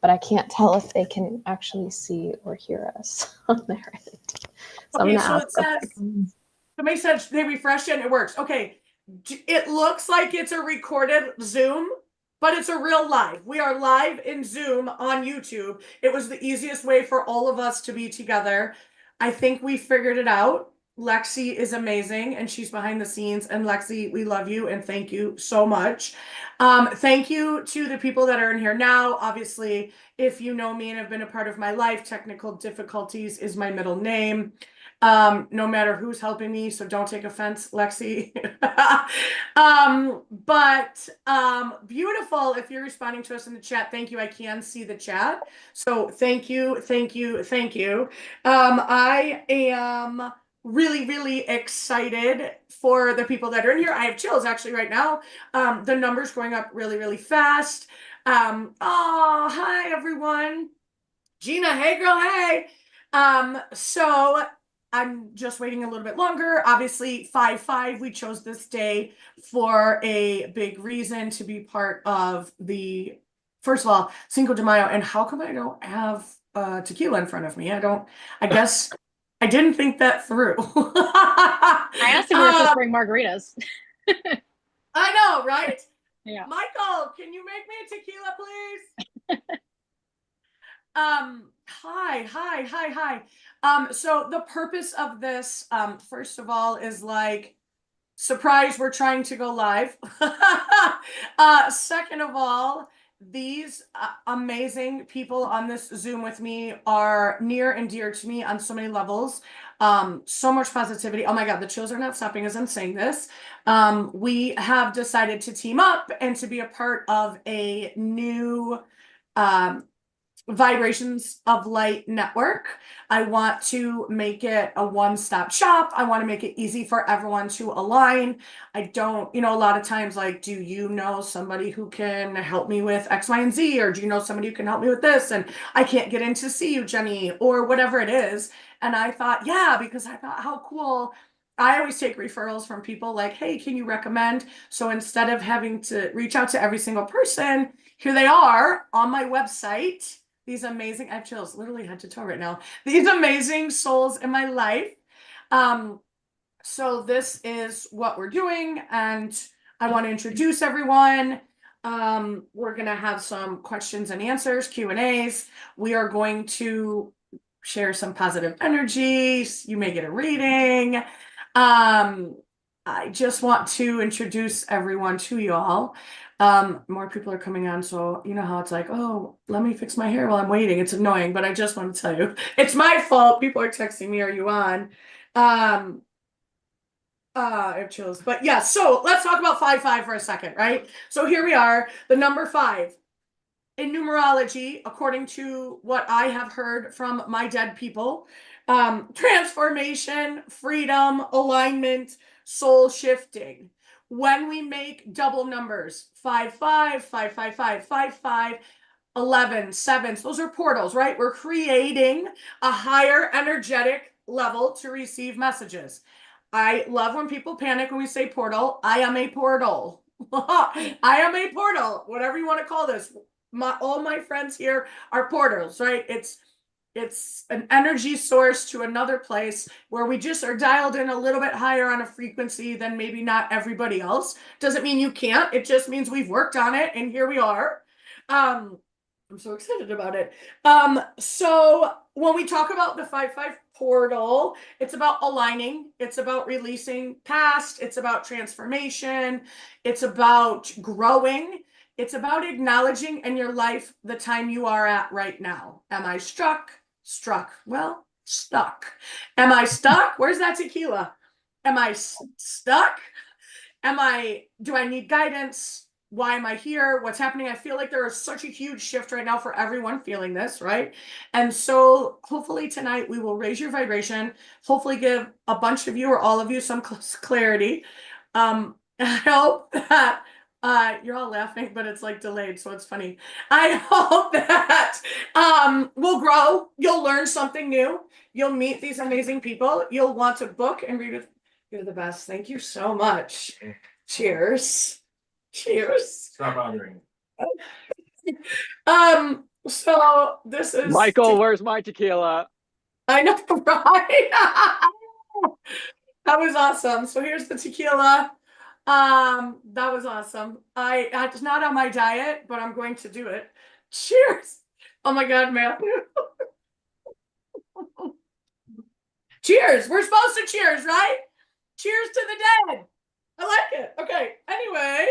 but I can't tell if they can actually see or hear us on their end. So Okay, I'm so gonna it ask. says, somebody said they refreshed it and it works. Okay, it looks like it's a recorded Zoom, but it's a real live. We are live in Zoom on YouTube. It was the easiest way for all of us to be together. I think we figured it out. Lexi is amazing and she's behind the scenes. And Lexi, we love you and thank you so much. Thank you to the people that are in here now. Obviously, if you know me and have been a part of my life, technical difficulties is my middle name. No matter who's helping me, so don't take offense, Lexi. But beautiful. If you're responding to us in the chat, thank you. I can see the chat. So thank you, thank you, thank you. I am really, really excited for the people that are in here. I have chills actually right now. The numbers going up really, really fast. Oh, hi everyone. Gina, hey girl, hey. So I'm just waiting a little bit longer. Obviously, 5/5, we chose this day for a big reason to be part of the, first of all, Cinco de Mayo. And how come I don't have tequila in front of me? I guess I didn't think that through. I asked if we were supposed to bring margaritas. I know, right? Yeah. Michael, can you make me a tequila, please? Hi. So the purpose of this, first of all, is like, surprise, we're trying to go live. Second of all, these amazing people on this Zoom with me are near and dear to me on so many levels. So much positivity. Oh my God, the chills are not stopping as I'm saying this. We have decided to team up and to be a part of a new Vibrations of Light network. I want to make it a one-stop shop. I want to make it easy for everyone to align. I don't, a lot of times, like, do you know somebody who can help me with X, Y, and Z? Or do you know somebody who can help me with this? And I can't get in to see you, Jenny, or whatever it is. And I thought, yeah, because I thought, how cool. I always take referrals from people like, hey, can you recommend? So instead of having to reach out to every single person, here they are on my website. These amazing, I have chills literally head to toe right now. These amazing souls in my life. So this is what we're doing, and I want to introduce everyone. We're gonna have some questions and answers, Q&As. We are going to share some positive energies. You may get a reading. I just want to introduce everyone to y'all. More people are coming on, so you know how it's like, oh, let me fix my hair while I'm waiting. It's annoying, but I just want to tell you, it's my fault. People are texting me, are you on? I have chills, but yeah, so let's talk about 5/5 for a second, right? So here we are, the number 5. In numerology, according to what I have heard from my dead people, transformation, freedom, alignment, soul shifting. When we make double numbers, 5/5, 5/5, 5/5, 11, sevens, those are portals, right? We're creating a higher energetic level to receive messages. I love when people panic when we say portal. I am a portal. I am a portal, whatever you want to call this. All my friends here are portals, right? It's an energy source to another place where we just are dialed in a little bit higher on a frequency than maybe not everybody else. Doesn't mean you can't. It just means we've worked on it and here we are. I'm so excited about it. So when we talk about the 5/5 portal, it's about aligning, it's about releasing past, it's about transformation, it's about growing, it's about acknowledging in your life the time you are at right now. Am I struck? Struck. Well, stuck. Am I stuck? Where's that tequila? Am I stuck? Do I need guidance? Why am I here? What's happening? I feel like there is such a huge shift right now for everyone feeling this, right? And so hopefully tonight we will raise your vibration, hopefully give a bunch of you or all of you some clarity. I hope that you're all laughing, but it's like delayed, so it's funny. I hope that we'll grow. You'll learn something new. You'll meet these amazing people. You'll want to book and read with. You're the best. Thank you so much. Cheers. Cheers. Stop bothering. So this is Michael, where's my tequila? I know, right? That was awesome. So here's the tequila. That was awesome. It's not on my diet, but I'm going to do it. Cheers. Oh my God, Matthew. Cheers. We're supposed to cheers, right? Cheers to the dead. I like it. Okay. Anyway,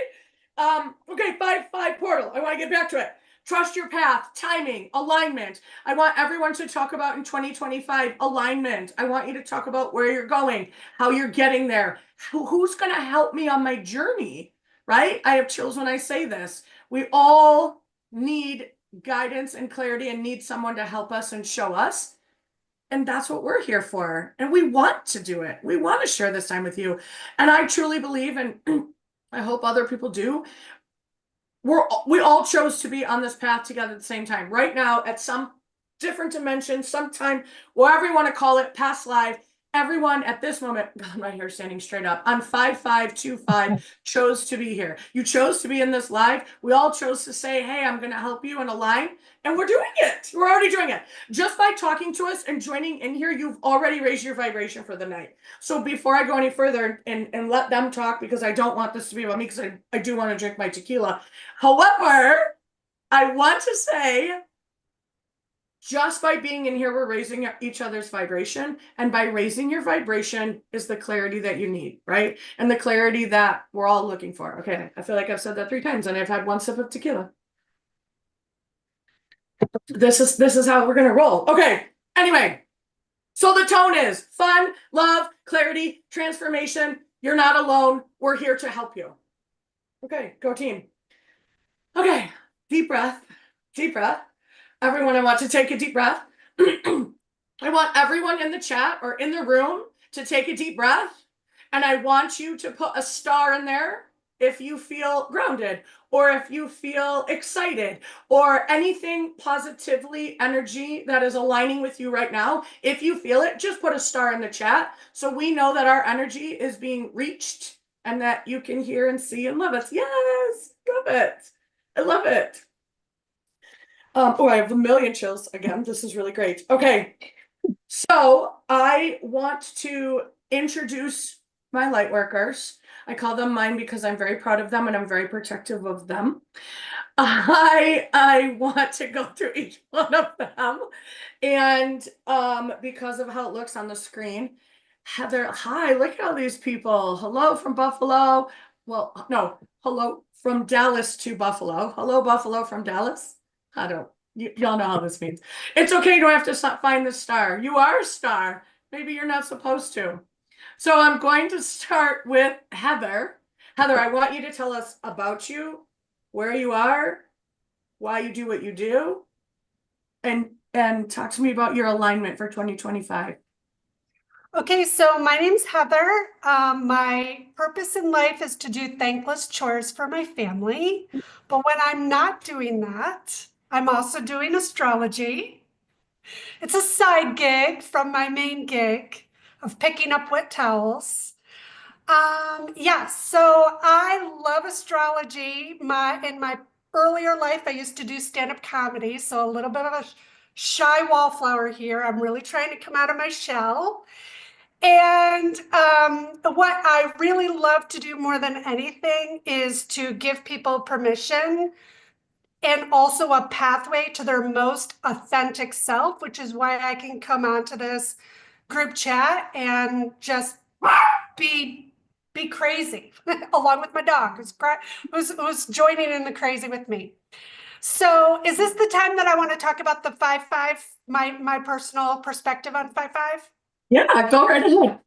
okay, five portal. I want to get back to it. Trust your path, timing, alignment. I want everyone to talk about in 2025 alignment. I want you to talk about where you're going, how you're getting there, who's going to help me on my journey, right? I have chills when I say this. We all need guidance and clarity and need someone to help us and show us. And that's what we're here for. And we want to do it. We want to share this time with you. And I truly believe, and I hope other people do, we all chose to be on this path together at the same time. Right now, at some different dimension, sometime, whatever you want to call it, past life, everyone at this moment, God, my hair standing straight up, on 5525 chose to be here. You chose to be in this live. We all chose to say, hey, I'm going to help you and align. And we're doing it. We're already doing it. Just by talking to us and joining in here, you've already raised your vibration for the night. So before I go any further and let them talk, because I don't want this to be about me, because I do want to drink my tequila. However, I want to say, just by being in here, we're raising each other's vibration. And by raising your vibration is the clarity that you need, right? And the clarity that we're all looking for. Okay, I feel like I've said that 3 times and I've had 1 sip of tequila. This is how we're gonna roll. Okay, anyway. So the tone is fun, love, clarity, transformation. You're not alone. We're here to help you. Okay, go team. Okay, deep breath, deep breath. Everyone, I want to take a deep breath. I want everyone in the chat or in the room to take a deep breath. And I want you to put a star in there if you feel grounded or if you feel excited or anything positively energy that is aligning with you right now. If you feel it, just put a star in the chat so we know that our energy is being reached and that you can hear and see and love us. Yes, love it. I love it. Oh, I have a million chills again. This is really great. Okay, so I want to introduce my light workers. I call them mine because I'm very proud of them and I'm very protective of them. I want to go through each one of them, and because of how it looks on the screen, Heather, hi, look at all these people. Hello from Buffalo. Well, no, hello from Dallas to Buffalo. Hello, Buffalo from Dallas. I don't, y'all know how this means. It's okay, you don't have to find the star. You are a star. Maybe you're not supposed to. So I'm going to start with Heather. Heather, I want you to tell us about you, where you are, why you do what you do, and talk to me about your alignment for 2025. Okay, so my name's Heather. My purpose in life is to do thankless chores for my family. But when I'm not doing that, I'm also doing astrology. It's a side gig from my main gig of picking up wet towels. So I love astrology. In my earlier life, I used to do stand-up comedy, so a little bit of a shy wallflower here. I'm really trying to come out of my shell. And what I really love to do more than anything is to give people permission and also a pathway to their most authentic self, which is why I can come onto this group chat and just be crazy along with my dog who's joining in the crazy with me. So is this the time that I want to talk about the 5-5, my personal perspective on 5-5? Yeah, go right ahead.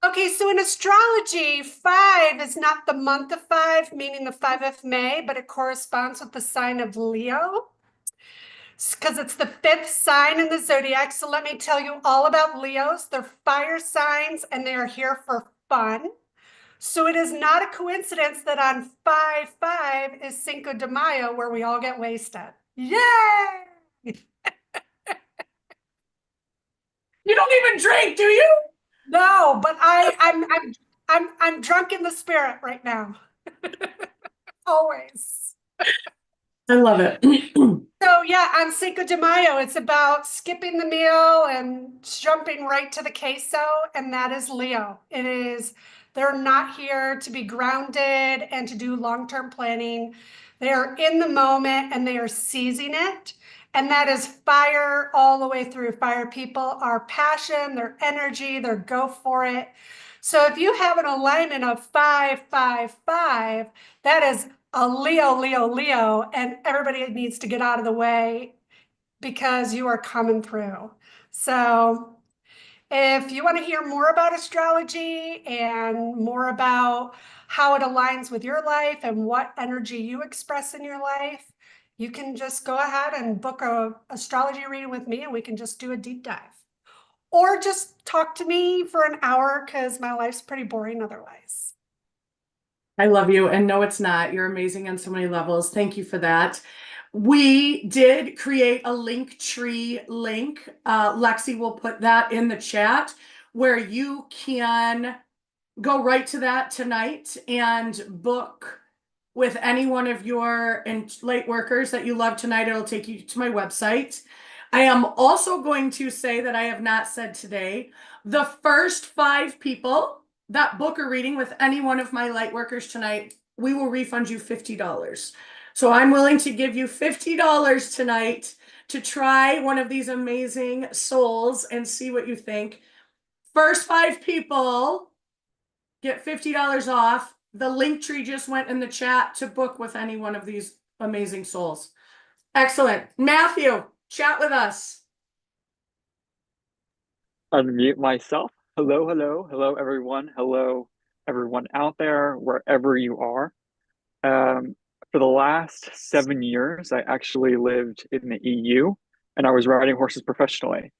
Okay, so in astrology, 5 is not the month of 5, meaning the 5th of May, but it corresponds with the sign of Leo, because it's the 5th sign in the zodiac. So let me tell you all about Leos. They're fire signs and they are here for fun. So it is not a coincidence that on 5-5 is Cinco de Mayo, where we all get wasted. Yay! You don't even drink, do you? No, but I'm drunk in the spirit right now. Always. I love it. So yeah, on Cinco de Mayo, it's about skipping the meal and jumping right to the queso, and that is Leo. It is, they're not here to be grounded and to do long-term planning. They are in the moment and they are seizing it. And that is fire all the way through. Fire people are passion, their energy, their go for it. So if you have an alignment of 5, 5, 5, that is a Leo, Leo, Leo, and everybody needs to get out of the way because you are coming through. So if you want to hear more about astrology and more about how it aligns with your life and what energy you express in your life, you can just go ahead and book a astrology reading with me and we can just do a deep dive. Or just talk to me for an hour because my life's pretty boring otherwise. I love you. And no, it's not. You're amazing on so many levels. Thank you for that. We did create a Linktree link. Lexi will put that in the chat where you can go right to that tonight and book with any one of your light workers that you love tonight. It'll take you to my website. I am also going to say that I have not said today, the first 5 people that book a reading with any one of my light workers tonight, we will refund you $50. So I'm willing to give you $50 tonight to try one of these amazing souls and see what you think. First 5 people get $50 off. The link tree just went in the chat to book with any one of these amazing souls. Excellent. Matthew, chat with us. Unmute myself. Hello, hello, hello, everyone. Hello, everyone out there, wherever you are. For the last 7 years, I actually lived in the EU and I was riding horses professionally.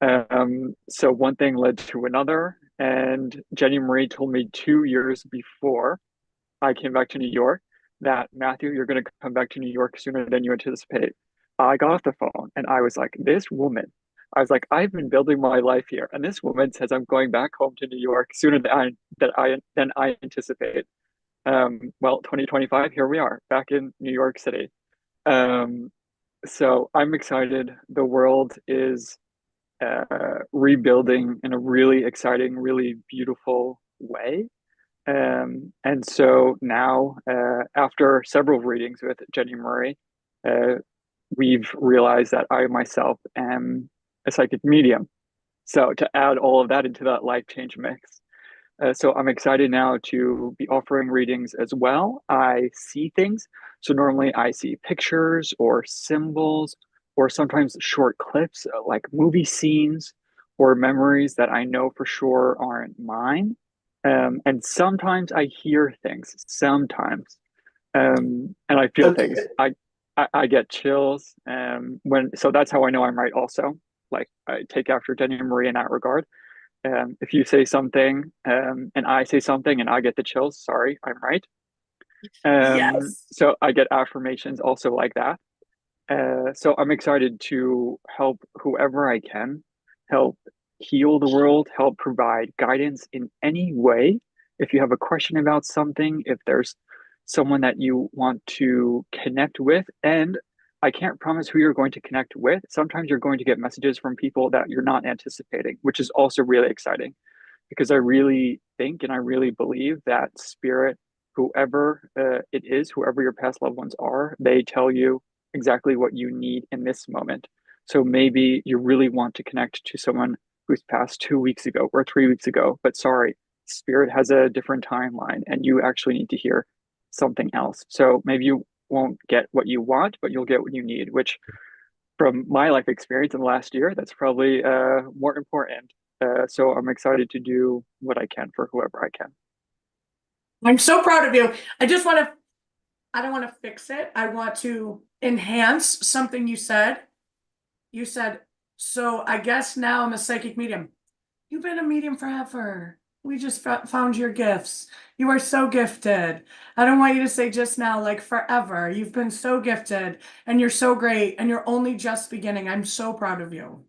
So one thing led to another, and Jennie Marie told me 2 years before I came back to New York that, Matthew, you're going to come back to New York sooner than you anticipate. I got off the phone and I was like, this woman. I was like, I've been building my life here, and this woman says I'm going back home to New York sooner than I anticipate. Well, 2025, here we are, back in New York City. So I'm excited. The world is rebuilding in a really exciting, really beautiful way. And so now, after several readings with Jennie Marie, we've realized that I myself am a psychic medium. So to add all of that into that life change mix. So I'm excited now to be offering readings as well. I see things. So normally I see pictures or symbols or sometimes short clips like movie scenes or memories that I know for sure aren't mine. And sometimes I hear things, sometimes. And I feel things. I get chills. So that's how I know I'm right also. Like I take after Jennie Marie in that regard. If you say something and I say something and I get the chills, sorry, I'm right. Yes. So I get affirmations also like that. So I'm excited to help whoever I can, help heal the world, help provide guidance in any way. If you have a question about something, if there's someone that you want to connect with, and I can't promise who you're going to connect with. Sometimes you're going to get messages from people that you're not anticipating, which is also really exciting because I really think and I really believe that spirit, whoever it is, whoever your past loved ones are, they tell you exactly what you need in this moment. So maybe you really want to connect to someone who's passed 2 weeks ago or 3 weeks ago, but sorry, spirit has a different timeline and you actually need to hear something else. So maybe you won't get what you want, but you'll get what you need, which from my life experience in the last year, that's probably more important. So I'm excited to do what I can for whoever I can. I'm so proud of you. I don't want to fix it. I want to enhance something you said. You said, so I guess now I'm a psychic medium. You've been a medium forever. We just found your gifts. You are so gifted. I don't want you to say just now, like forever. You've been so gifted and you're so great and you're only just beginning. I'm so proud of you.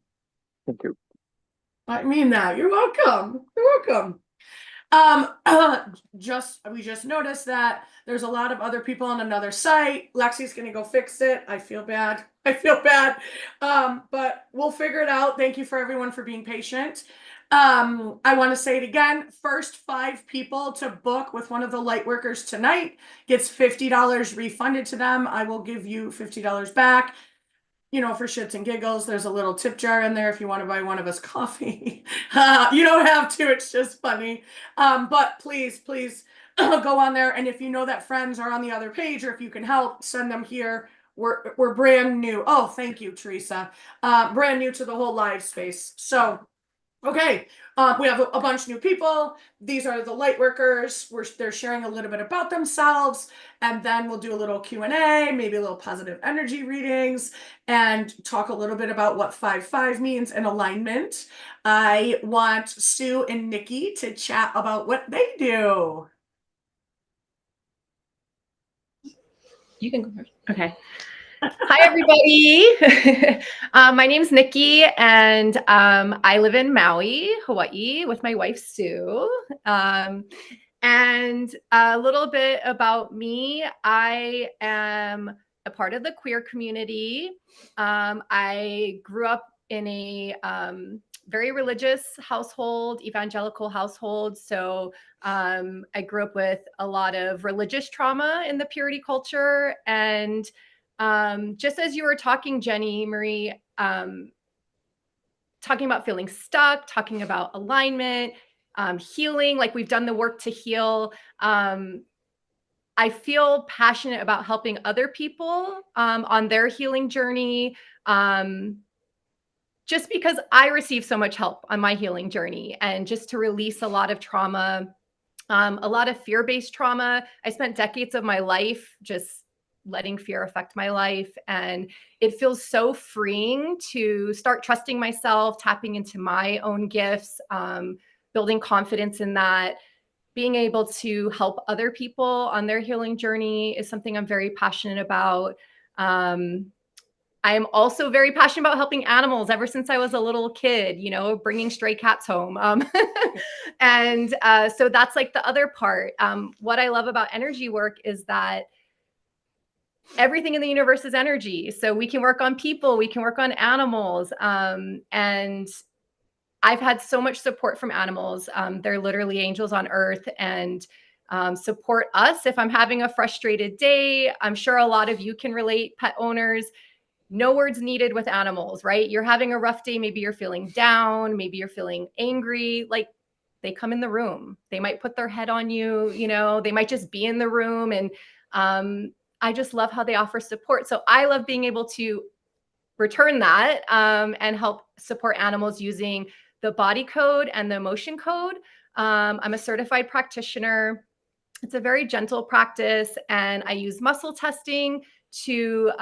Thank you. I mean that. You're welcome. You're welcome. We just noticed that there's a lot of other people on another site. Lexi's gonna go fix it. I feel bad. But we'll figure it out. Thank you for everyone for being patient. I want to say it again. First 5 people to book with one of the light workers tonight gets $50 refunded to them. I will give you $50 back. You know, for shits and giggles, there's a little tip jar in there if you want to buy one of us coffee. You don't have to, it's just funny. But please go on there. And if you know that friends are on the other page, or if you can help, send them here. We're brand new. Oh, thank you, Teresa. Brand new to the whole live space. So, okay, we have a bunch of new people. These are the light workers. They're sharing a little bit about themselves, and then we'll do a little Q&A, maybe a little positive energy readings, and talk a little bit about what 5-5 means in alignment. I want Sue and Nikki to chat about what they do. You can go first. Okay. Hi, everybody. My name's Nikki, and I live in Maui, Hawaii, with my wife, Sue. And a little bit about me. I am a part of the queer community. I grew up in a very religious household, evangelical household. So I grew up with a lot of religious trauma in the purity culture. And just as you were talking, Jennie Marie, talking about feeling stuck, talking about alignment, healing, like we've done the work to heal. I feel passionate about helping other people on their healing journey. Just because I received so much help on my healing journey, and just to release a lot of trauma, a lot of fear-based trauma. I spent decades of my life just letting fear affect my life. And it feels so freeing to start trusting myself, tapping into my own gifts, building confidence in that. Being able to help other people on their healing journey is something I'm very passionate about. I am also very passionate about helping animals ever since I was a little kid, you know, bringing stray cats home. And so that's like the other part. What I love about energy work is that everything in the universe is energy. So we can work on people, we can work on animals. And I've had so much support from animals. They're literally angels on earth, and support us if I'm having a frustrated day. I'm sure a lot of you can relate, pet owners. No words needed with animals, right? You're having a rough day. Maybe you're feeling down. Maybe you're feeling angry. Like, they come in the room. They might put their head on you, you know, they might just be in the room. And I just love how they offer support. So I love being able to return that and help support animals using the body code and the emotion code. I'm a certified practitioner. It's a very gentle practice. And I use muscle testing to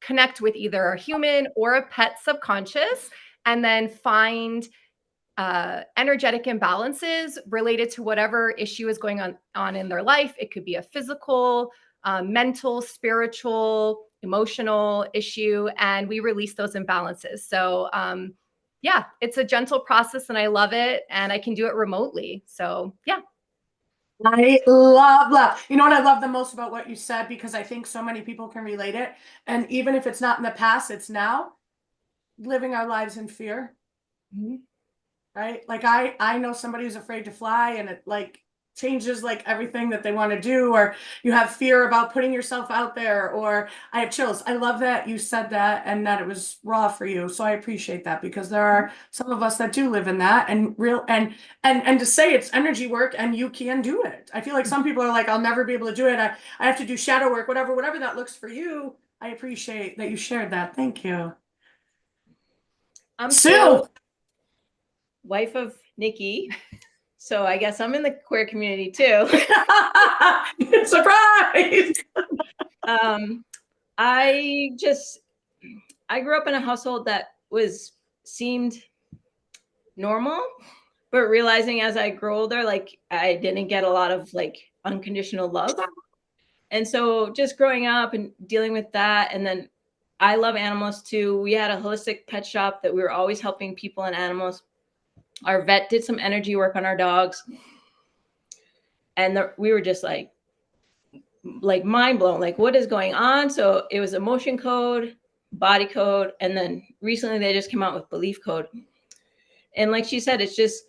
connect with either a human or a pet subconscious, and then find energetic imbalances related to whatever issue is going on in their life. It could be a physical, mental, spiritual, emotional issue, and we release those imbalances. So yeah, it's a gentle process, and I love it, and I can do it remotely. So yeah. I love. You know what I love the most about what you said, because I think so many people can relate it. And even if it's not in the past, it's now. Living our lives in fear. Mm-hmm. Right? Like I know somebody who's afraid to fly, and it like changes like everything that they want to do, or you have fear about putting yourself out there, or I have chills. I love that you said that, and that it was raw for you. So I appreciate that, because there are some of us that do live in that, and to say it's energy work and you can do it. I feel like some people are like, I'll never be able to do it. I have to do shadow work, whatever that looks for you. I appreciate that you shared that. Thank you. I'm Sue, wife of Nikki, so I guess I'm in the queer community too. surprise. I grew up in a household that seemed normal, but realizing as I grew older, like I didn't get a lot of like unconditional love. And so just growing up and dealing with that, and then I love animals too. We had a holistic pet shop that we were always helping people and animals. Our vet did some energy work on our dogs. And we were just like mind blown, like what is going on? So it was emotion code, body code, and then recently they just came out with belief code. And like she said, it's just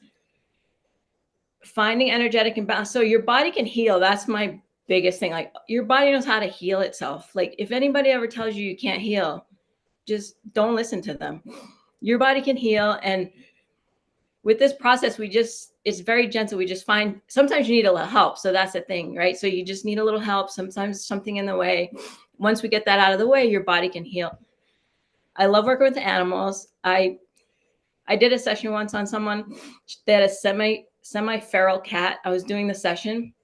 finding energetic imbalance. So your body can heal. That's my biggest thing. Like your body knows how to heal itself. Like if anybody ever tells you you can't heal, just don't listen to them. Your body can heal. And with this process, it's very gentle. We just find, sometimes you need a little help. So that's the thing, right? So you just need a little help. Sometimes something in the way. Once we get that out of the way, your body can heal. I love working with animals. I did a session once on someone that had a semi-feral cat. I was doing the session,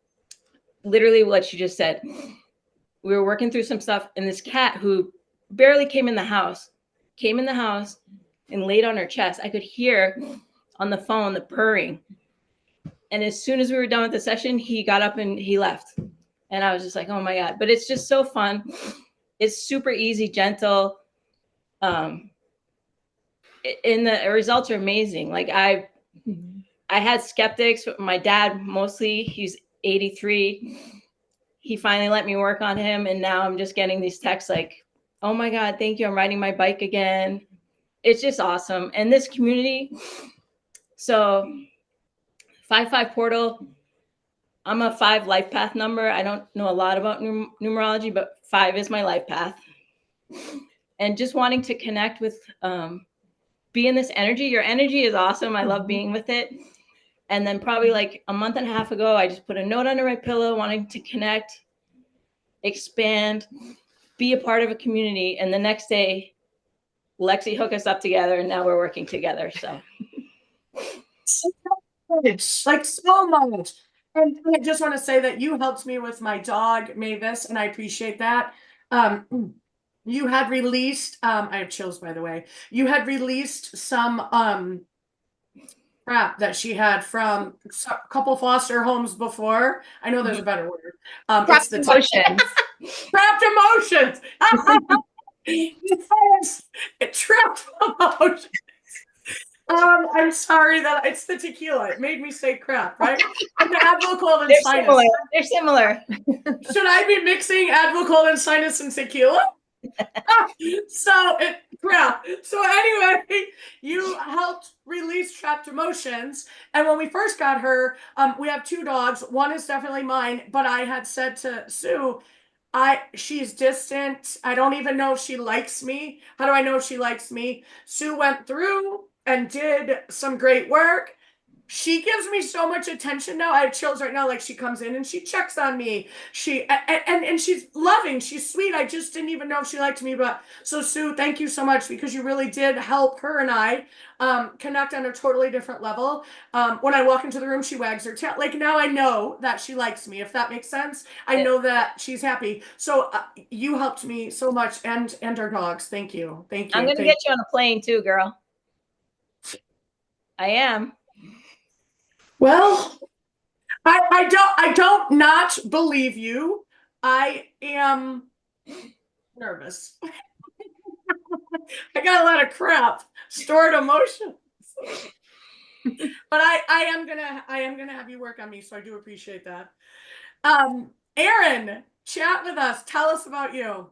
literally what she just said. We were working through some stuff, and this cat who barely came in the house and laid on her chest. I could hear on the phone the purring. And as soon as we were done with the session, he got up and he left. And I was just like, oh my God. But it's just so fun. It's super easy, gentle. And the results are amazing. Like I had skeptics, my dad mostly, he's 83. He finally let me work on him. And now I'm just getting these texts like, oh my God, thank you. I'm riding my bike again. It's just awesome. And this community, so 5-5 portal, I'm a 5 life path number. I don't know a lot about numerology, but 5 is my life path. And just wanting to connect with, be in this energy. Your energy is awesome. I love being with it. And then probably like a month and a half ago, I just put a note under my pillow, wanting to connect, expand, be a part of a community. And the next day, Lexi hooked us up together, and now we're working together. So. It's like so much. And I just want to say that you helped me with my dog, Mavis, and I appreciate that. You had released, I have chills, by the way. You had released some crap that she had from a couple foster homes before. I know there's a better word. It's the emotions. trapped emotions. Yes, trapped emotions. I'm sorry that it's the tequila. It made me say crap, right? And the Advocol and sinus. They're similar. Should I be mixing Advocol and sinus and tequila? So crap. So anyway, you helped release trapped emotions. And when we first got her, we have 2 dogs. One is definitely mine, but I had said to Sue, she's distant. I don't even know if she likes me. How do I know if she likes me? Sue went through and did some great work. She gives me so much attention now. I have chills right now. Like she comes in and she checks on me. And she's loving. She's sweet. I just didn't even know if she liked me. But so Sue, thank you so much, because you really did help her and I connect on a totally different level. When I walk into the room, she wags her tail. Like now I know that she likes me, if that makes sense. I know that she's happy. So you helped me so much, and our dogs. Thank you. Thank you. I'm going to get you on a plane too, girl. I am. Well, I don't not believe you. I am nervous. I got a lot of crap, stored emotions. But I am gonna have you work on me, so I do appreciate that. Erin, chat with us. Tell us about you.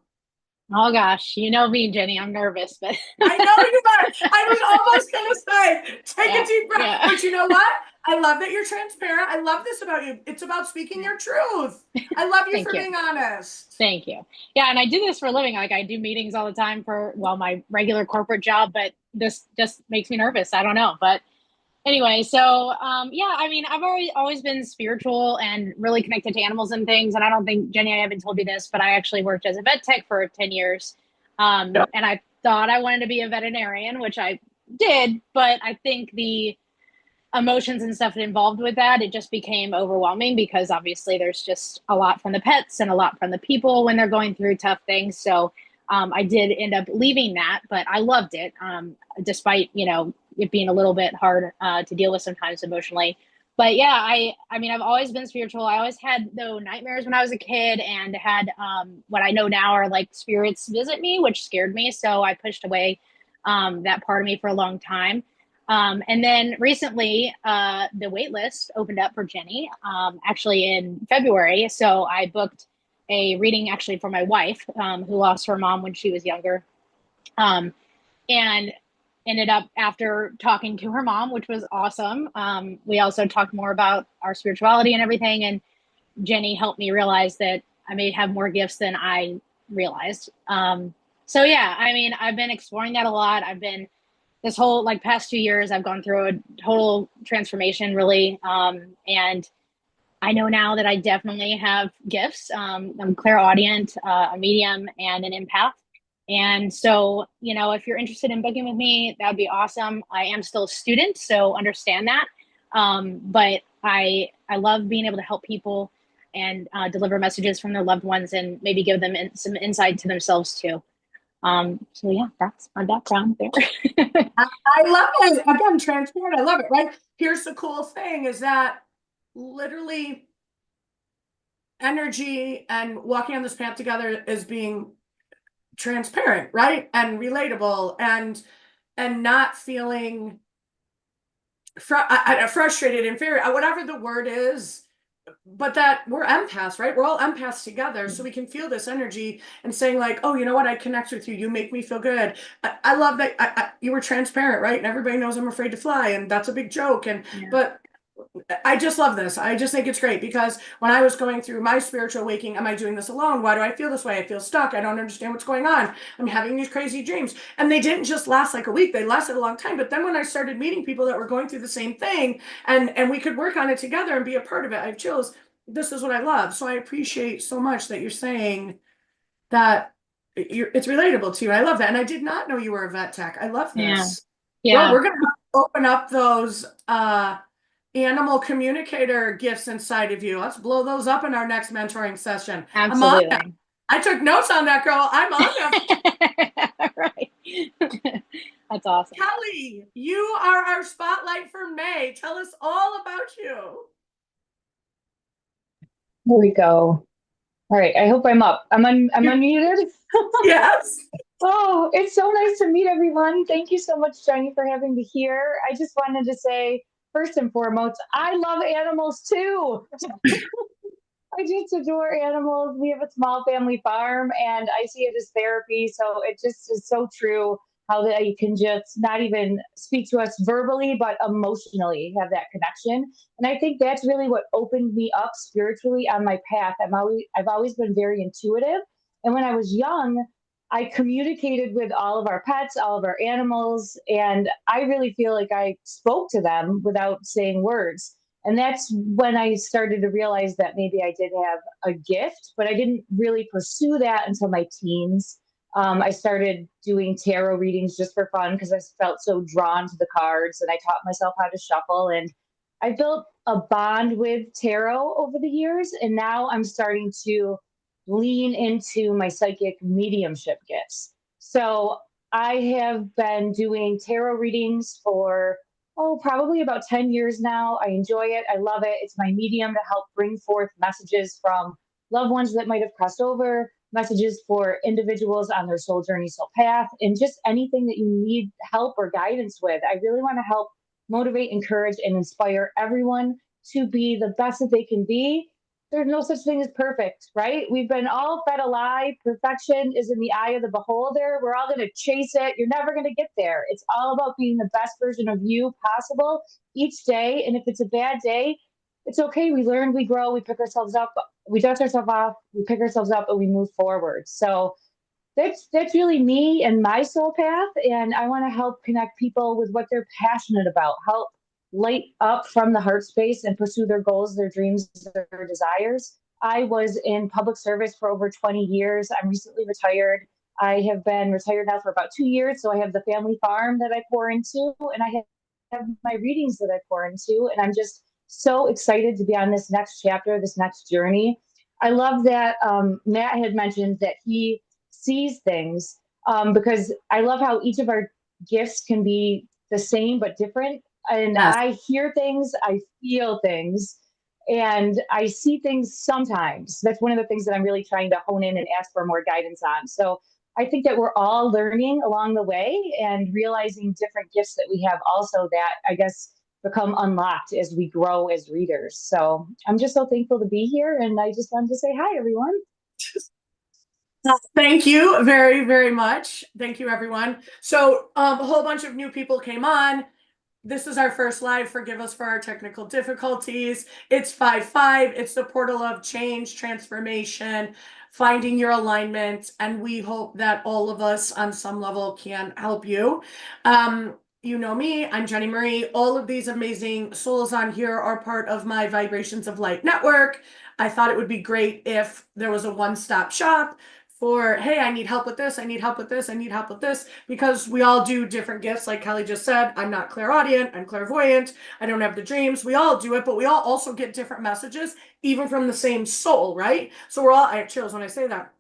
Oh gosh, you know me, Jenny. I'm nervous, but I know you are. I was almost gonna say, take a deep breath. Yeah. But you know what? I love that you're transparent. I love this about you. It's about speaking your truth. I love you for being honest. Thank you. Yeah, and I do this for a living. Like I do meetings all the time for, well, my regular corporate job, but this just makes me nervous. I don't know. But anyway, so yeah, I mean, I've always been spiritual and really connected to animals and things. And I don't think, Jenny, I haven't told you this, but I actually worked as a vet tech for 10 years. And I thought I wanted to be a veterinarian, which I did, but I think the emotions and stuff involved with that, it just became overwhelming, because obviously there's just a lot from the pets and a lot from the people when they're going through tough things. So I did end up leaving that, but I loved it, despite, you know, it being a little bit hard to deal with sometimes emotionally. But yeah, I mean, I've always been spiritual. I always had though nightmares when I was a kid, and had what I know now are like spirits visit me, which scared me. So I pushed away that part of me for a long time. And then recently, the wait list opened up for Jennie, actually in February. So I booked a reading actually for my wife, who lost her mom when she was younger. And ended up, after talking to her mom, which was awesome. We also talked more about our spirituality and everything. And Jennie helped me realize that I may have more gifts than I realized. So yeah, I mean, I've been exploring that a lot. This whole past 2 years, I've gone through a total transformation, really. And I know now that I definitely have gifts. I'm clairaudient, a medium, and an empath. And so, if you're interested in booking with me, that'd be awesome. I am still a student, so understand that. But I love being able to help people and deliver messages from their loved ones, and maybe give them some insight to themselves too. So yeah, that's my background there. I love it. Again, transparent. I love it, right? Here's the cool thing is that literally energy and walking on this path together is being transparent, right? And relatable, and not feeling frustrated, inferior, whatever the word is. But that we're empaths, right? We're all empaths together, so we can feel this energy and saying like, oh, you know what? I connect with you. You make me feel good. I love that you were transparent, right? And everybody knows I'm afraid to fly, and that's a big joke. And but I just love this. I just think it's great, because when I was going through my spiritual awakening, am I doing this alone? Why do I feel this way? I feel stuck. I don't understand what's going on. I'm having these crazy dreams. And they didn't just last like a week. They lasted a long time. But then when I started meeting people that were going through the same thing, and we could work on it together and be a part of it, I have chills. This is what I love. So I appreciate so much that you're saying that it's relatable to you. I love that. And I did not know you were a vet tech. I love this. Yeah. Well, we're going to open up those animal communicator gifts inside of you. Let's blow those up in our next mentoring session. Absolutely. I took notes on that, girl. I'm on that. Right. That's awesome. Kelly, you are our spotlight for May. Tell us all about you. Here we go. All right. I hope I'm up. I'm unmuted. Yes. Oh, it's so nice to meet everyone. Thank you so much, Jennie, for having me here. I just wanted to say, first and foremost, I love animals too. I just adore animals. We have a small family farm, and I see it as therapy. So it just is so true how they can just not even speak to us verbally, but emotionally have that connection. And I think that's really what opened me up spiritually on my path. I've always been very intuitive. And when I was young, I communicated with all of our pets, all of our animals, and I really feel like I spoke to them without saying words. And that's when I started to realize that maybe I did have a gift, but I didn't really pursue that until my teens. I started doing tarot readings just for fun because I felt so drawn to the cards, and I taught myself how to shuffle. And I built a bond with tarot over the years, and now I'm starting to lean into my psychic mediumship gifts. So I have been doing tarot readings for probably about 10 years now. I enjoy it. I love it. It's my medium to help bring forth messages from loved ones that might have crossed over, messages for individuals on their soul journey, soul path, and just anything that you need help or guidance with. I really want to help motivate, encourage, and inspire everyone to be the best that they can be. There's no such thing as perfect, right? We've been all fed a lie. Perfection is in the eye of the beholder. We're all going to chase it. You're never going to get there. It's all about being the best version of you possible each day. And if it's a bad day, it's okay. We learn, we grow, we pick ourselves up, we dust ourselves off, we pick ourselves up, and we move forward. So that's really me and my soul path. And I want to help connect people with what they're passionate about, help light up from the heart space and pursue their goals, their dreams, their desires. I was in public service for over 20 years. I'm recently retired. I have been retired now for about 2 years. So I have the family farm that I pour into, and I have my readings that I pour into. And I'm just so excited to be on this next chapter, this next journey. I love that Matt had mentioned that he sees things, because I love how each of our gifts can be the same but different. And yes. I hear things, I feel things, and I see things sometimes. That's one of the things that I'm really trying to hone in and ask for more guidance on. So I think that we're all learning along the way and realizing different gifts that we have also that I guess become unlocked as we grow as readers. So I'm just so thankful to be here. And I just wanted to say hi, everyone. Thank you very, very much. Thank you, everyone. So a whole bunch of new people came on. This is our first live. Forgive us for our technical difficulties. It's 5/5. It's the portal of change, transformation, finding your alignment. And we hope that all of us on some level can help you. You know me, I'm Jennie Marie. All of these amazing souls on here are part of my Vibrations of Light network. I thought it would be great if there was a one-stop shop for, hey, I need help with this, I need help with this, I need help with this, because we all do different gifts. Like Kelly just said, I'm not clairaudient, I'm clairvoyant, I don't have the dreams. We all do it, but we all also get different messages, even from the same soul, right? So we're all, I have chills when I say that.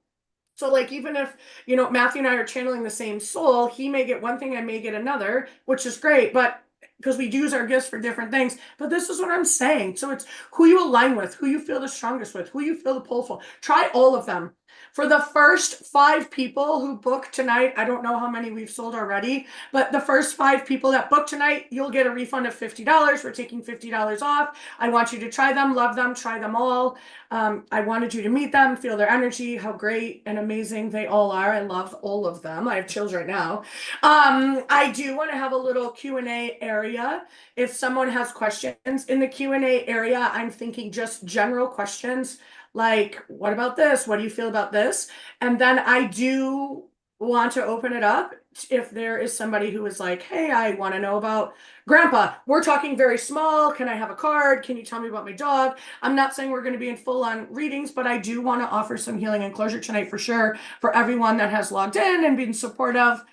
So like, even if, you know, Matthew and I are channeling the same soul, he may get one thing, I may get another, which is great, but because we use our gifts for different things. But this is what I'm saying. So it's who you align with, who you feel the strongest with, who you feel the pull for. Try all of them. For the first 5 people who book tonight, I don't know how many we've sold already, but the first 5 people that book tonight, you'll get a refund of $50. We're taking $50 off. I want you to try them, love them, try them all. I wanted you to meet them, feel their energy, how great and amazing they all are. I love all of them. I have chills right now. I do want to have a little Q&A area. If someone has questions in the Q&A area, I'm thinking just general questions. Like, what about this? What do you feel about this? And then I do want to open it up if there is somebody who is like, hey, I want to know about grandpa. We're talking very small. Can I have a card? Can you tell me about my dog? I'm not saying we're going to be in full on readings, but I do want to offer some healing and closure tonight for sure for everyone that has logged in and been supportive.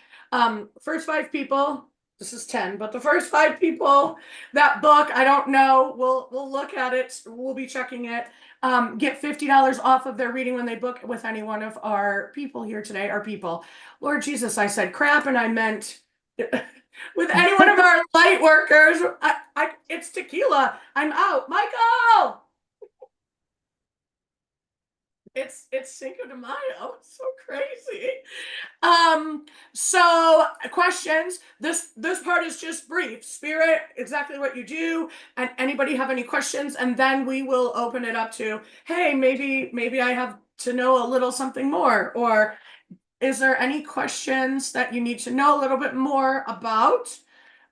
First 5 people, this is 10, but the first 5 people that book, I don't know, we'll look at it. We'll be checking it. Get $50 off of their reading when they book with any one of our people here today. Our people, Lord Jesus, I said crap and I meant with any one of our light workers. It's tequila. I'm out. Michael. It's Cinco de Mayo. It's so crazy. So questions. This part is just brief. Spirit, exactly what you do, and anybody have any questions, and then we will open it up to, hey, maybe I have to know a little something more, or is there any questions that you need to know a little bit more about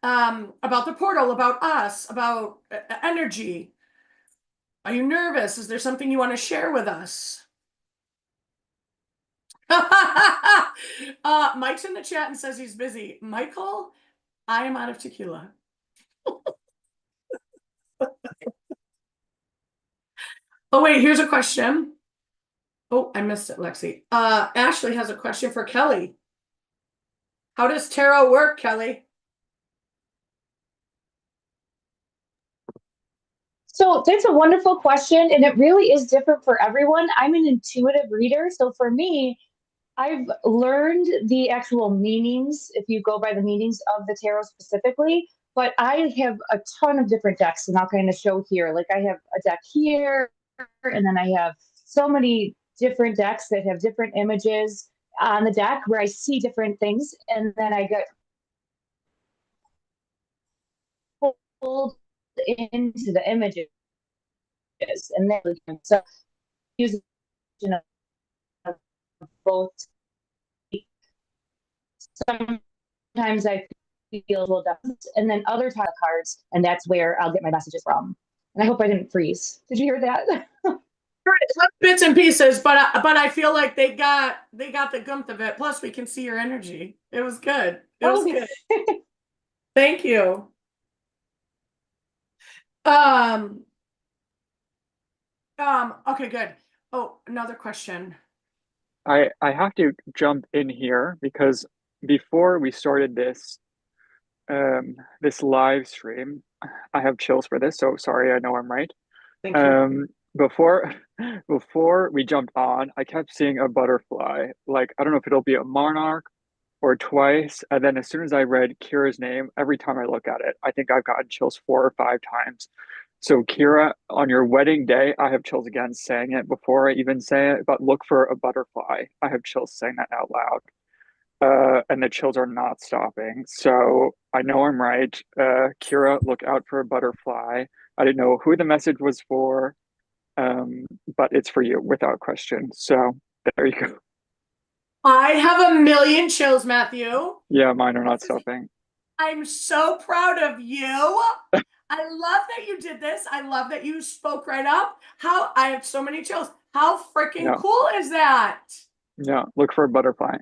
the portal, about us, about energy? Are you nervous? Is there something you want to share with us? Mike's in the chat and says he's busy. Michael, I am out of tequila. Oh wait, here's a question. Oh, I missed it, Lexi. Ashley has a question for Kelly. How does tarot work, Kelly? So that's a wonderful question, and it really is different for everyone. I'm an intuitive reader, so for me, I've learned the actual meanings, if you go by the meanings of the tarot specifically, but I have a ton of different decks, and I'll kind of show here. Like I have a deck here, and then I have so many different decks that have different images on the deck where I see different things, and then I get pulled into the images, and then so using both. Sometimes I feel a little dumb, and then other type of cards, and that's where I'll get my messages from. And I hope I didn't freeze. Did you hear that? Bits and pieces, but I feel like they got the gumph of it. Plus, we can see your energy. It was good. It was good. Thank you. Okay, good. Oh, another question. I have to jump in here because before we started this this live stream, I have chills for this, so sorry, I know I'm right. Thank you. Before we jumped on, I kept seeing a butterfly. Like, I don't know if it'll be a monarch or twice, and then as soon as I read Kira's name, every time I look at it, I think I've gotten chills 4 or 5 times. So Kira, on your wedding day, I have chills again saying it before I even say it, but look for a butterfly. I have chills saying that out loud. and the chills are not stopping. So I know I'm right. Kira, look out for a butterfly. I didn't know who the message was for, but it's for you without question. So there you go. I have a million chills, Matthew. Yeah, mine are not stopping. I'm so proud of you. I love that you did this. I love that you spoke right up. I have so many chills. How freaking cool is that? Yeah, look for a butterfly.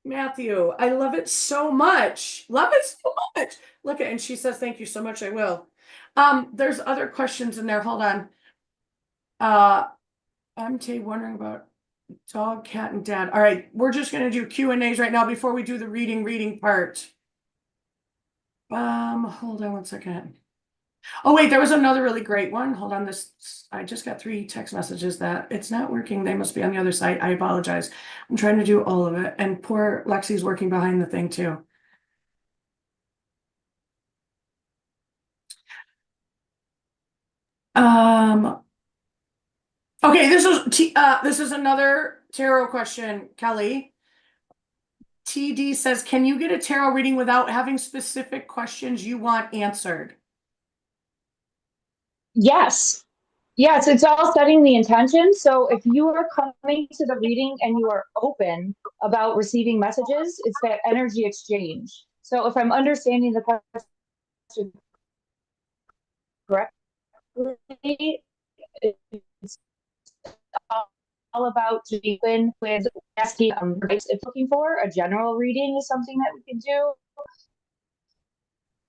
Matthew, I love it so much. Love it so much. Look at, and she says, thank you so much. I will. There's other questions in there. Hold on. MT wondering about dog, cat, and dad. All right, we're just gonna do Q&As right now before we do the reading part. Hold on one second. Oh wait, there was another really great one. Hold on, I just got 3 text messages that it's not working. They must be on the other side. I apologize. I'm trying to do all of it, and poor Lexi's working behind the thing too. Okay, this is another tarot question, Kelly. TD says, can you get a tarot reading without having specific questions you want answered? Yes. Yes, it's all setting the intention. So if you are coming to the reading and you are open about receiving messages, it's that energy exchange. So if I'm understanding the question correctly, it's all about to be open with asking if looking for a general reading is something that we can do.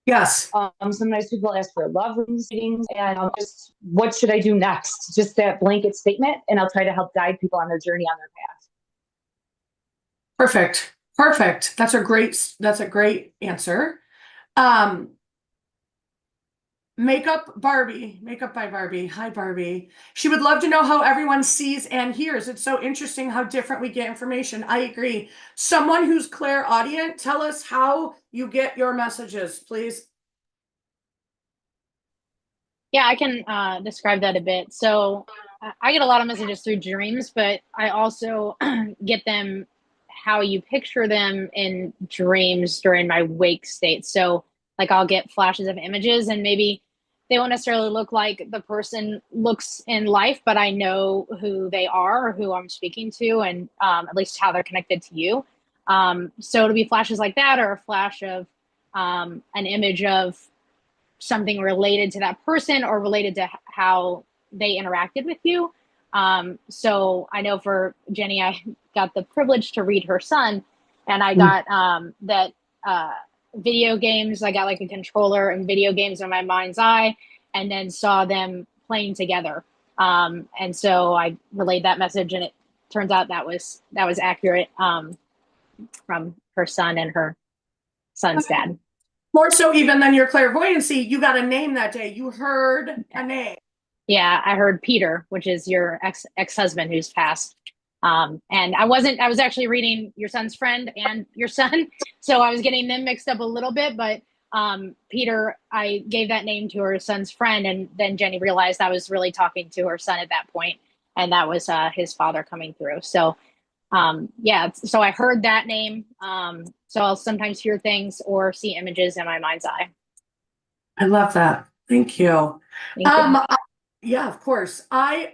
Yes. Sometimes people ask for love readings and just what should I do next? Just that blanket statement, and I'll try to help guide people on their journey, on their path. Perfect. Perfect. That's a great answer. Makeup by Barbie. Hi, Barbie. She would love to know how everyone sees and hears. It's so interesting how different we get information. I agree. Someone who's clairaudient, tell us how you get your messages, please. Yeah, I can describe that a bit. So I get a lot of messages through dreams, but I also get them how you picture them in dreams during my wake state. So like I'll get flashes of images, and maybe they won't necessarily look like the person looks in life, but I know who they are or who I'm speaking to, and at least how they're connected to you. So it'll be flashes like that, or a flash of an image of something related to that person or related to how they interacted with you. So I know for Jenny, I got the privilege to read her son, and I got that video games. I got like a controller and video games in my mind's eye, and then saw them playing together. And so I relayed that message, and it turns out that was accurate from her son and her son's dad. More so even than your clairvoyancy, you got a name that day. You heard a name. Yeah, I heard Peter, which is your ex-husband who's passed. And I was actually reading your son's friend and your son. So I was getting them mixed up a little bit, but Peter, I gave that name to her son's friend. And then Jenny realized I was really talking to her son at that point, and that was his father coming through. So yeah, so I heard that name. So I'll sometimes hear things or see images in my mind's eye. I love that. Thank you. Thank you. Yeah, of course. I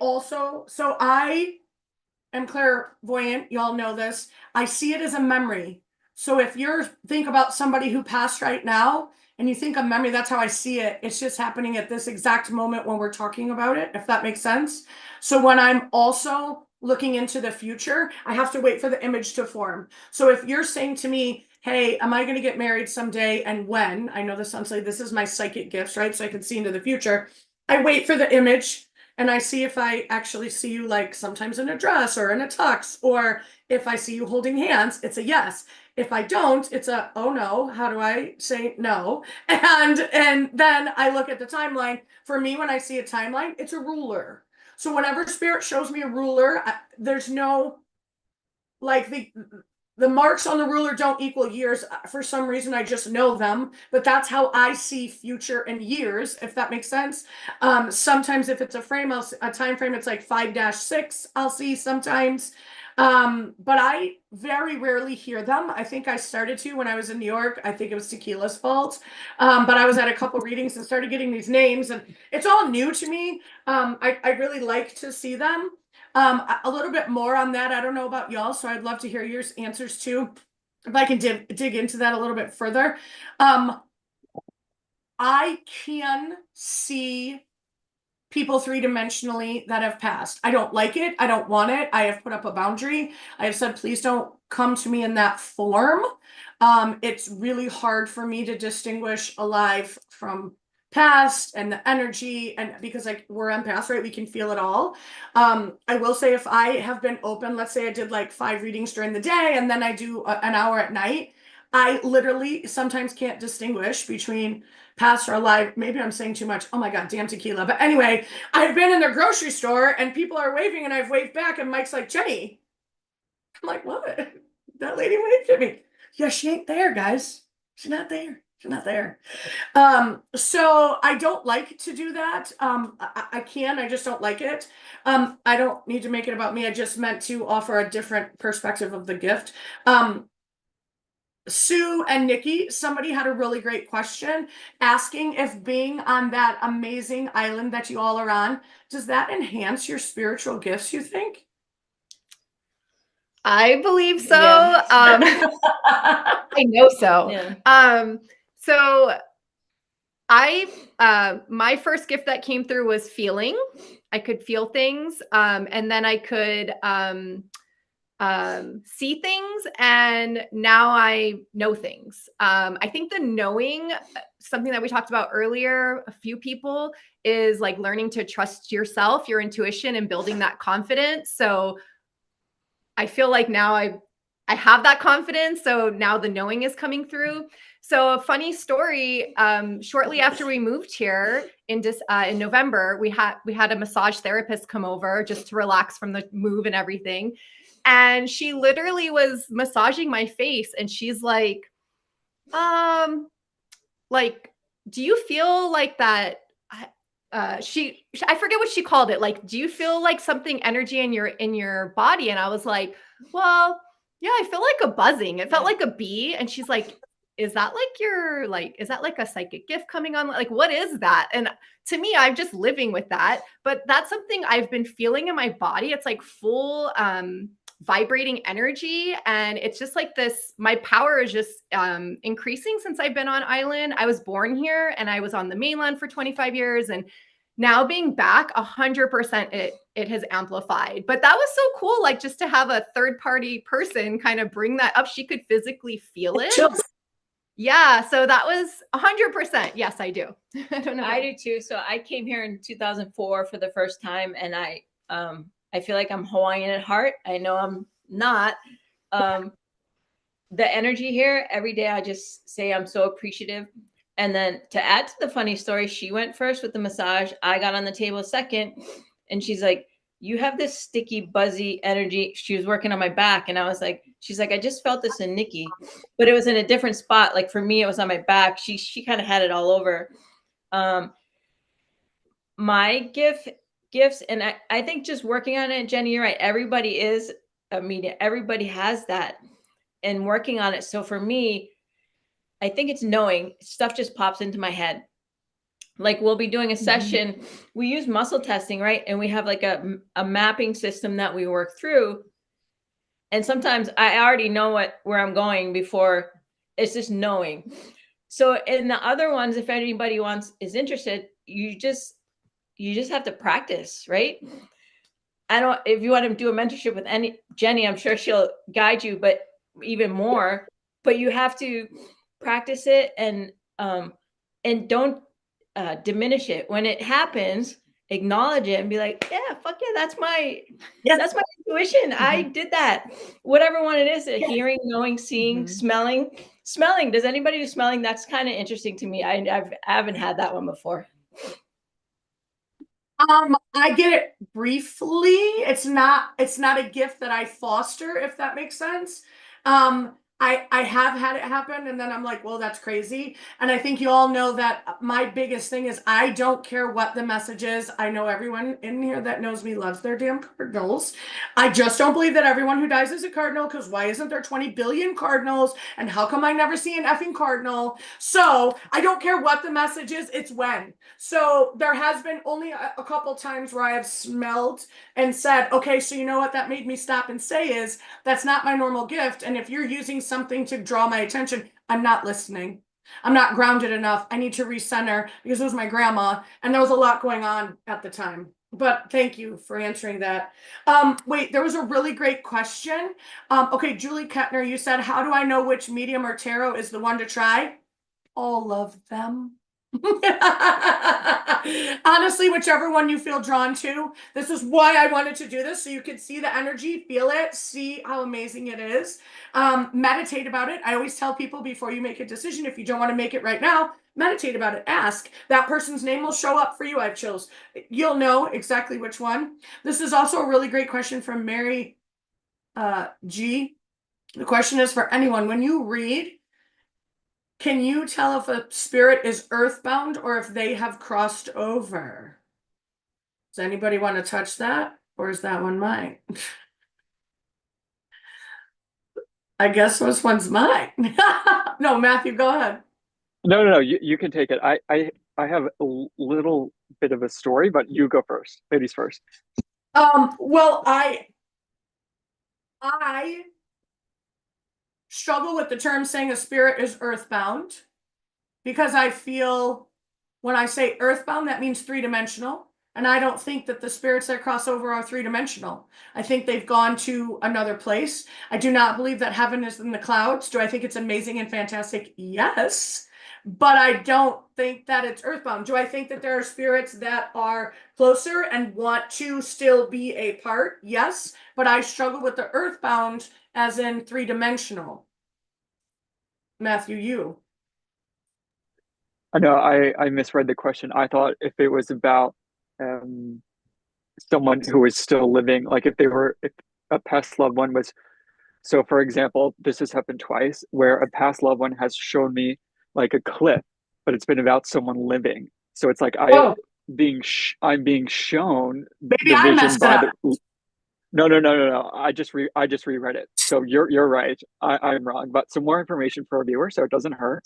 am clairvoyant. Y'all know this. I see it as a memory. So if you're think about somebody who passed right now and you think of memory, that's how I see it. It's just happening at this exact moment when we're talking about it, if that makes sense. So when I'm also looking into the future, I have to wait for the image to form. So if you're saying to me, hey, am I going to get married someday and when? I know this sounds like this is my psychic gifts, right? So I can see into the future. I wait for the image and I see if I actually see you like sometimes in a dress or in a tux, or if I see you holding hands, it's a yes. If I don't, it's a, oh no, how do I say no? And then I look at the timeline. For me, when I see a timeline, it's a ruler. So whenever spirit shows me a ruler, there's no, like the marks on the ruler don't equal years. For some reason, I just know them, but that's how I see future and years, if that makes sense. Sometimes if it's a frame, a time frame, it's like 5-6, I'll see sometimes. But I very rarely hear them. I think I started to when I was in New York. I think it was Tequila's fault. But I was at a couple readings and started getting these names, and it's all new to me. I really like to see them. A little bit more on that. I don't know about y'all, so I'd love to hear your answers too, if I can dig into that a little bit further. I can see people three-dimensionally that have passed. I don't like it. I don't want it. I have put up a boundary. I have said, please don't come to me in that form. It's really hard for me to distinguish alive from past and the energy, and because like we're empaths, right? We can feel it all. I will say if I have been open, let's say I did like 5 readings during the day and then I do an hour at night, I literally sometimes can't distinguish between past or alive. Maybe I'm saying too much. Oh my God, damn tequila. But anyway, I've been in their grocery store and people are waving and I've waved back and Mike's like, Jenny. I'm like, what? That lady waved at me. Yeah, she ain't there, guys. She's not there. She's not there. So I don't like to do that. I can, I just don't like it. I don't need to make it about me. I just meant to offer a different perspective of the gift. Sue and Nikki, somebody had a really great question asking if being on that amazing island that you all are on, does that enhance your spiritual gifts, you think? I believe so. Yeah. I know so. Yeah. So my first gift that came through was feeling. I could feel things. And then I could see things, and now I know things. I think the knowing, something that we talked about earlier, a few people, is like learning to trust yourself, your intuition, and building that confidence. So I feel like now I have that confidence. So now the knowing is coming through. So a funny story, shortly after we moved here in November, we had a massage therapist come over just to relax from the move and everything. And she literally was massaging my face and she's like, do you feel like that? I forget what she called it. Like, do you feel like something energy in your body? And I was like, well, yeah, I feel like a buzzing. It felt like a bee. And she's like, is that like a psychic gift coming on? Like, what is that? And to me, I'm just living with that, but that's something I've been feeling in my body. It's like full, vibrating energy. And it's just like this, my power is just increasing since I've been on island. I was born here and I was on the mainland for 25 years. And now being back 100%, it has amplified. But that was so cool. Like just to have a third party person kind of bring that up. She could physically feel it. Yeah. So that was 100%. Yes, I do. I don't know. I do too. So I came here in 2004 for the first time, and I feel like I'm Hawaiian at heart. I know I'm not. The energy here, every day I just say I'm so appreciative. And then to add to the funny story, she went first with the massage. I got on the table second, and she's like, you have this sticky, buzzy energy. She was working on my back, and I was like, she's like, I just felt this in Nikki, but it was in a different spot. Like for me, it was on my back. She kind of had it all over. My gifts, and I think just working on it, Jenny, you're right. Everybody is a medium. Everybody has that, and working on it. So for me, I think it's knowing. Stuff just pops into my head. Like we'll be doing a session. We use muscle testing, right? And we have like a mapping system that we work through. And sometimes I already know where I'm going before. It's just knowing. So in the other ones, if anybody is interested, you just have to practice, right? If you want to do a mentorship with Jenny, I'm sure she'll guide you, but even more. But you have to practice it and don't diminish it. When it happens, acknowledge it and be like, yeah, fuck yeah, that's my intuition. I did that. Whatever one it is, hearing, knowing, seeing, smelling. Does anybody do smelling? That's kind of interesting to me. I haven't had that one before. I get it briefly. It's not a gift that I foster, if that makes sense. I have had it happen, and then I'm like, well, that's crazy. And I think you all know that my biggest thing is I don't care what the message is. I know everyone in here that knows me loves their damn cardinals. I just don't believe that everyone who dies is a cardinal, because why isn't there 20 billion cardinals? And how come I never see an effing cardinal? So I don't care what the message is, it's when. So there has been only a couple times where I have smelled and said, okay, so you know what that made me stop and say is, that's not my normal gift. And if you're using something to draw my attention, I'm not listening. I'm not grounded enough. I need to recenter, because it was my grandma and there was a lot going on at the time. But thank you for answering that. Wait, there was a really great question. Okay, Julie Kettner, you said, how do I know which medium or tarot is the one to try? All of them. Honestly, whichever one you feel drawn to. This is why I wanted to do this, so you could see the energy, feel it, see how amazing it is. Meditate about it. I always tell people before you make a decision, if you don't want to make it right now, meditate about it. Ask. That person's name will show up for you. I've chose. You'll know exactly which one. This is also a really great question from Mary G. The question is for anyone. When you read, can you tell if a spirit is earthbound or if they have crossed over? Does anybody want to touch that? Or is that one mine? I guess this one's mine. No, Matthew, go ahead. No, you can take it. I have a little bit of a story, but you go first. Ladies first. Well, I struggle with the term saying a spirit is earthbound, because I feel when I say earthbound, that means three-dimensional. And I don't think that the spirits that cross over are three-dimensional. I think they've gone to another place. I do not believe that heaven is in the clouds. Do I think it's amazing and fantastic? Yes. But I don't think that it's earthbound. Do I think that there are spirits that are closer and want to still be a part? Yes. But I struggle with the earthbound as in three-dimensional. Matthew, you. I know I misread the question. I thought if it was about someone who is still living, like if a past loved one was, so for example, this has happened twice where a past loved one has shown me like a clip, but it's been about someone living. So it's like I'm being shown Maybe the I vision messed it by up. the no. I just reread it. So you're right. I'm wrong. But some more information for our viewers so it doesn't hurt.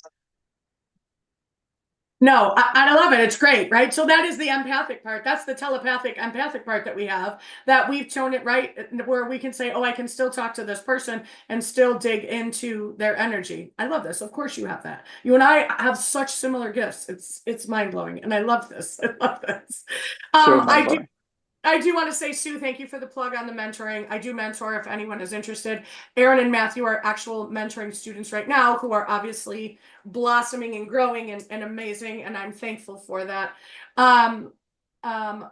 No, I love it. It's great, right? So that is the empathic part. That's the telepathic, empathic part that we have, that we've shown it right, where we can say, oh, I can still talk to this person and still dig into their energy. I love this. Of course you have that. You and I have such similar gifts. It's mind-blowing. And I love this. I love this. So mind-blowing. I do want to say, Sue, thank you for the plug on the mentoring. I do mentor if anyone is interested. Aaron and Matthew are actual mentoring students right now who are obviously blossoming and growing and amazing, and I'm thankful for that.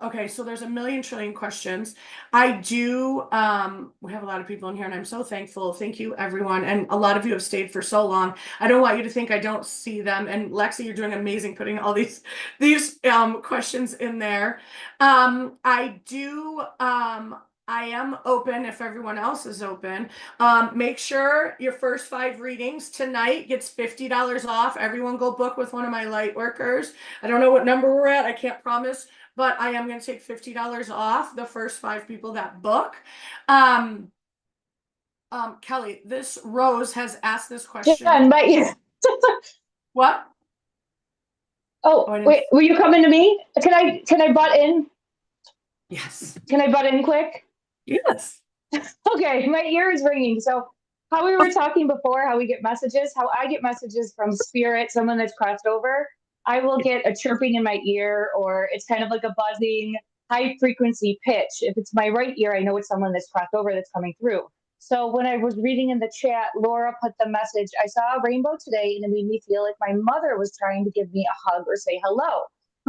Okay, so there's a million trillion questions. I do, we have a lot of people in here and I'm so thankful. Thank you, everyone. And a lot of you have stayed for so long. I don't want you to think I don't see them. And Lexi, you're doing amazing putting all these questions in there. I am open if everyone else is open. Make sure your first 5 readings tonight gets $50 off. Everyone go book with one of my light workers. I don't know what number we're at. I can't promise, but I am going to take $50 off the first 5 people that book. Kelly, this Rose has asked this question. Jen, What? Oh, wait, were you coming to me? Can I butt in? Yes. Can I butt in quick? Yes. Okay, my ear is ringing. So how we were talking before, how we get messages, how I get messages from spirit, someone that's crossed over, I will get a chirping in my ear, or it's kind of like a buzzing, high frequency pitch. If it's my right ear, I know it's someone that's crossed over that's coming through. So when I was reading in the chat, Laura put the message, I saw a rainbow today and it made me feel like my mother was trying to give me a hug or say hello.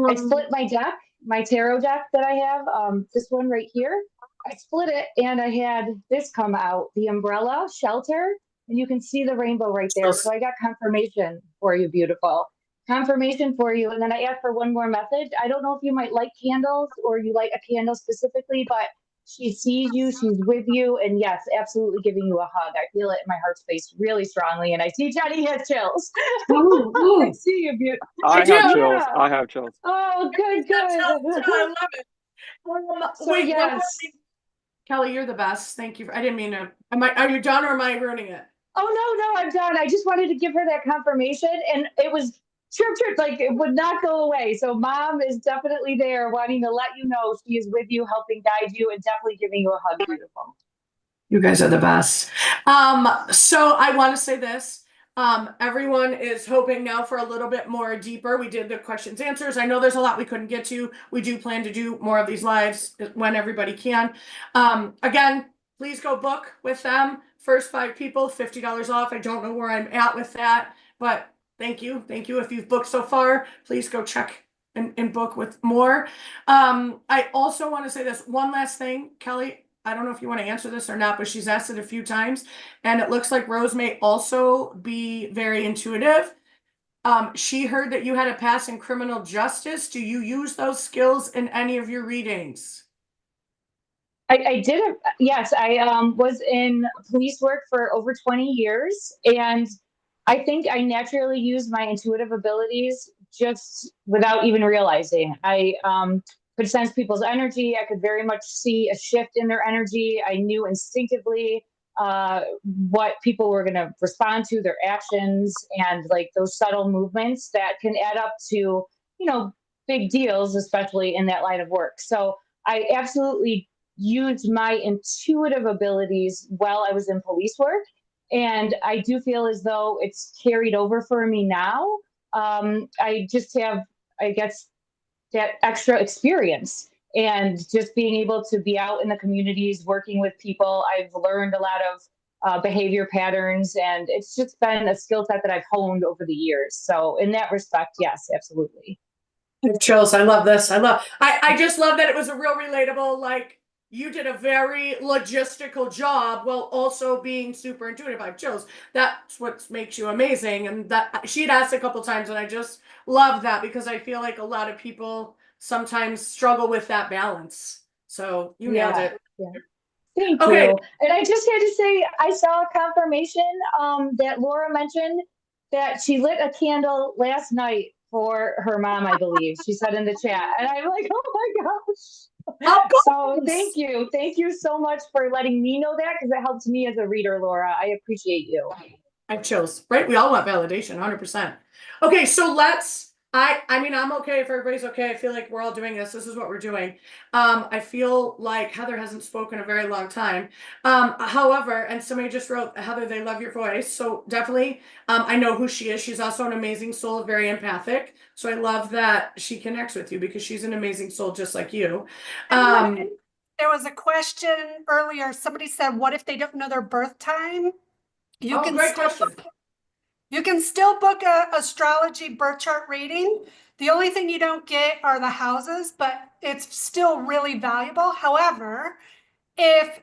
I split my deck, my tarot deck that I have, this one right here. I split it and I had this come out, the umbrella shelter, and you can see the rainbow right there. So I got confirmation for you, beautiful. Confirmation for you. And then I asked for one more message. I don't know if you might like candles or you like a candle specifically, but She sees you, she's with you, and yes, absolutely giving you a hug. I feel it in my heart space really strongly, and I see Jenny has chills. Ooh, ooh. I see you, beautiful. I do. have chills. Yeah. I have chills. Oh, good, I good. love it. So Wait, one more yes. thing. Kelly, you're the best. Thank you. I didn't mean to. Are you done or am I ruining it? Oh, no, I'm done. I just wanted to give her that confirmation, and it was true, like it would not go away. So mom is definitely there wanting to let you know she is with you, helping guide you, and definitely giving you a hug. Beautiful. You guys are the best. So I want to say this. Everyone is hoping now for a little bit more deeper. We did the questions, answers. I know there's a lot we couldn't get to. We do plan to do more of these lives when everybody can. Again, please go book with them. First 5 people, $50 off. I don't know where I'm at with that, but thank you. Thank you. If you've booked so far, please go check and book with more. I also want to say this one last thing, Kelly. I don't know if you want to answer this or not, but she's asked it a few times, and it looks like Rose may also be very intuitive. She heard that you had a pass in criminal justice. Do you use those skills in any of your readings? I did it. Yes, I was in police work for over 20 years, and I think I naturally use my intuitive abilities just without even realizing. I could sense people's energy. I could very much see a shift in their energy. I knew instinctively what people were going to respond to, their actions, and like those subtle movements that can add up to, big deals, especially in that line of work. So I absolutely used my intuitive abilities while I was in police work. And I do feel as though it's carried over for me now. I just have, I guess, that extra experience and just being able to be out in the communities, working with people. I've learned a lot of behavior patterns, and it's just been a skill set that I've honed over the years. So in that respect, yes, absolutely. Chills. I love this. I just love that it was a real relatable, like, you did a very logistical job while also being super intuitive. I chills. That's what makes you amazing. And that she'd asked a couple times, and I just love that because I feel like a lot of people sometimes struggle with that balance. So you nailed it. Yeah. Thank Okay. you. And I just had to say, I saw a confirmation that Laura mentioned that she lit a candle last night for her mom, I believe. She said in the chat. And I'm like, oh my gosh. So thank you. Thank you so much for letting me know that, because it helps me as a reader, Laura. I appreciate you. I chose, right? We all want validation, 100%. Okay, so I mean, I'm okay if everybody's okay. I feel like we're all doing this. This is what we're doing. I feel like Heather hasn't spoken a very long time. However, and somebody just wrote, Heather, they love your voice. So definitely, I know who she is. She's also an amazing soul, very empathic. So I love that she connects with you because she's an amazing soul, just like you. There was a question earlier. Somebody said, what if they don't know their birth time? Great question. You can still book a astrology birth chart reading. The only thing you don't get are the houses, but it's still really valuable. However, if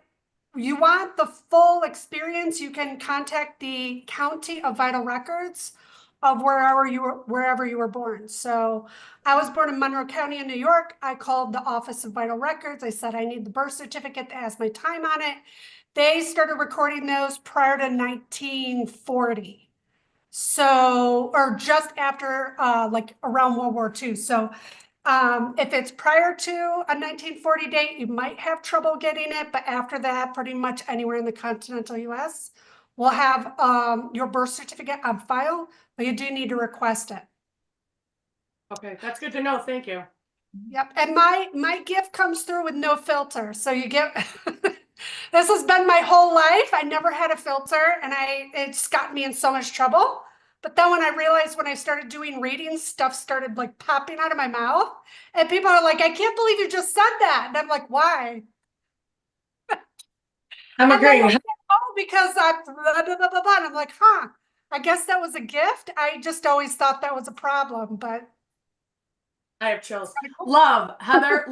you want the full experience, you can contact the County of Vital Records of wherever you were born. So I was born in Monroe County in New York. I called the Office of Vital Records. I said, I need the birth certificate that has my time on it. They started recording those prior to 1940. So, or just after, like around World War II. So if it's prior to a 1940 date, you might have trouble getting it, but after that, pretty much anywhere in the continental US will have your birth certificate on file, but you do need to request it. Okay, that's good to know. Thank you. Yep, and my gift comes through with no filter, so you get. This has been my whole life. I never had a filter, and it's gotten me in so much trouble. But then when I realized when I started doing readings, stuff started like popping out of my mouth, and people are like, "I can't believe you just said that," and I'm like, "Why?" I'm agreeing. Like, oh, because I blah, blah, blah, blah, blah. And I'm like, huh? I guess that was a gift. I just always thought that was a problem, but I have chills. Love, Heather,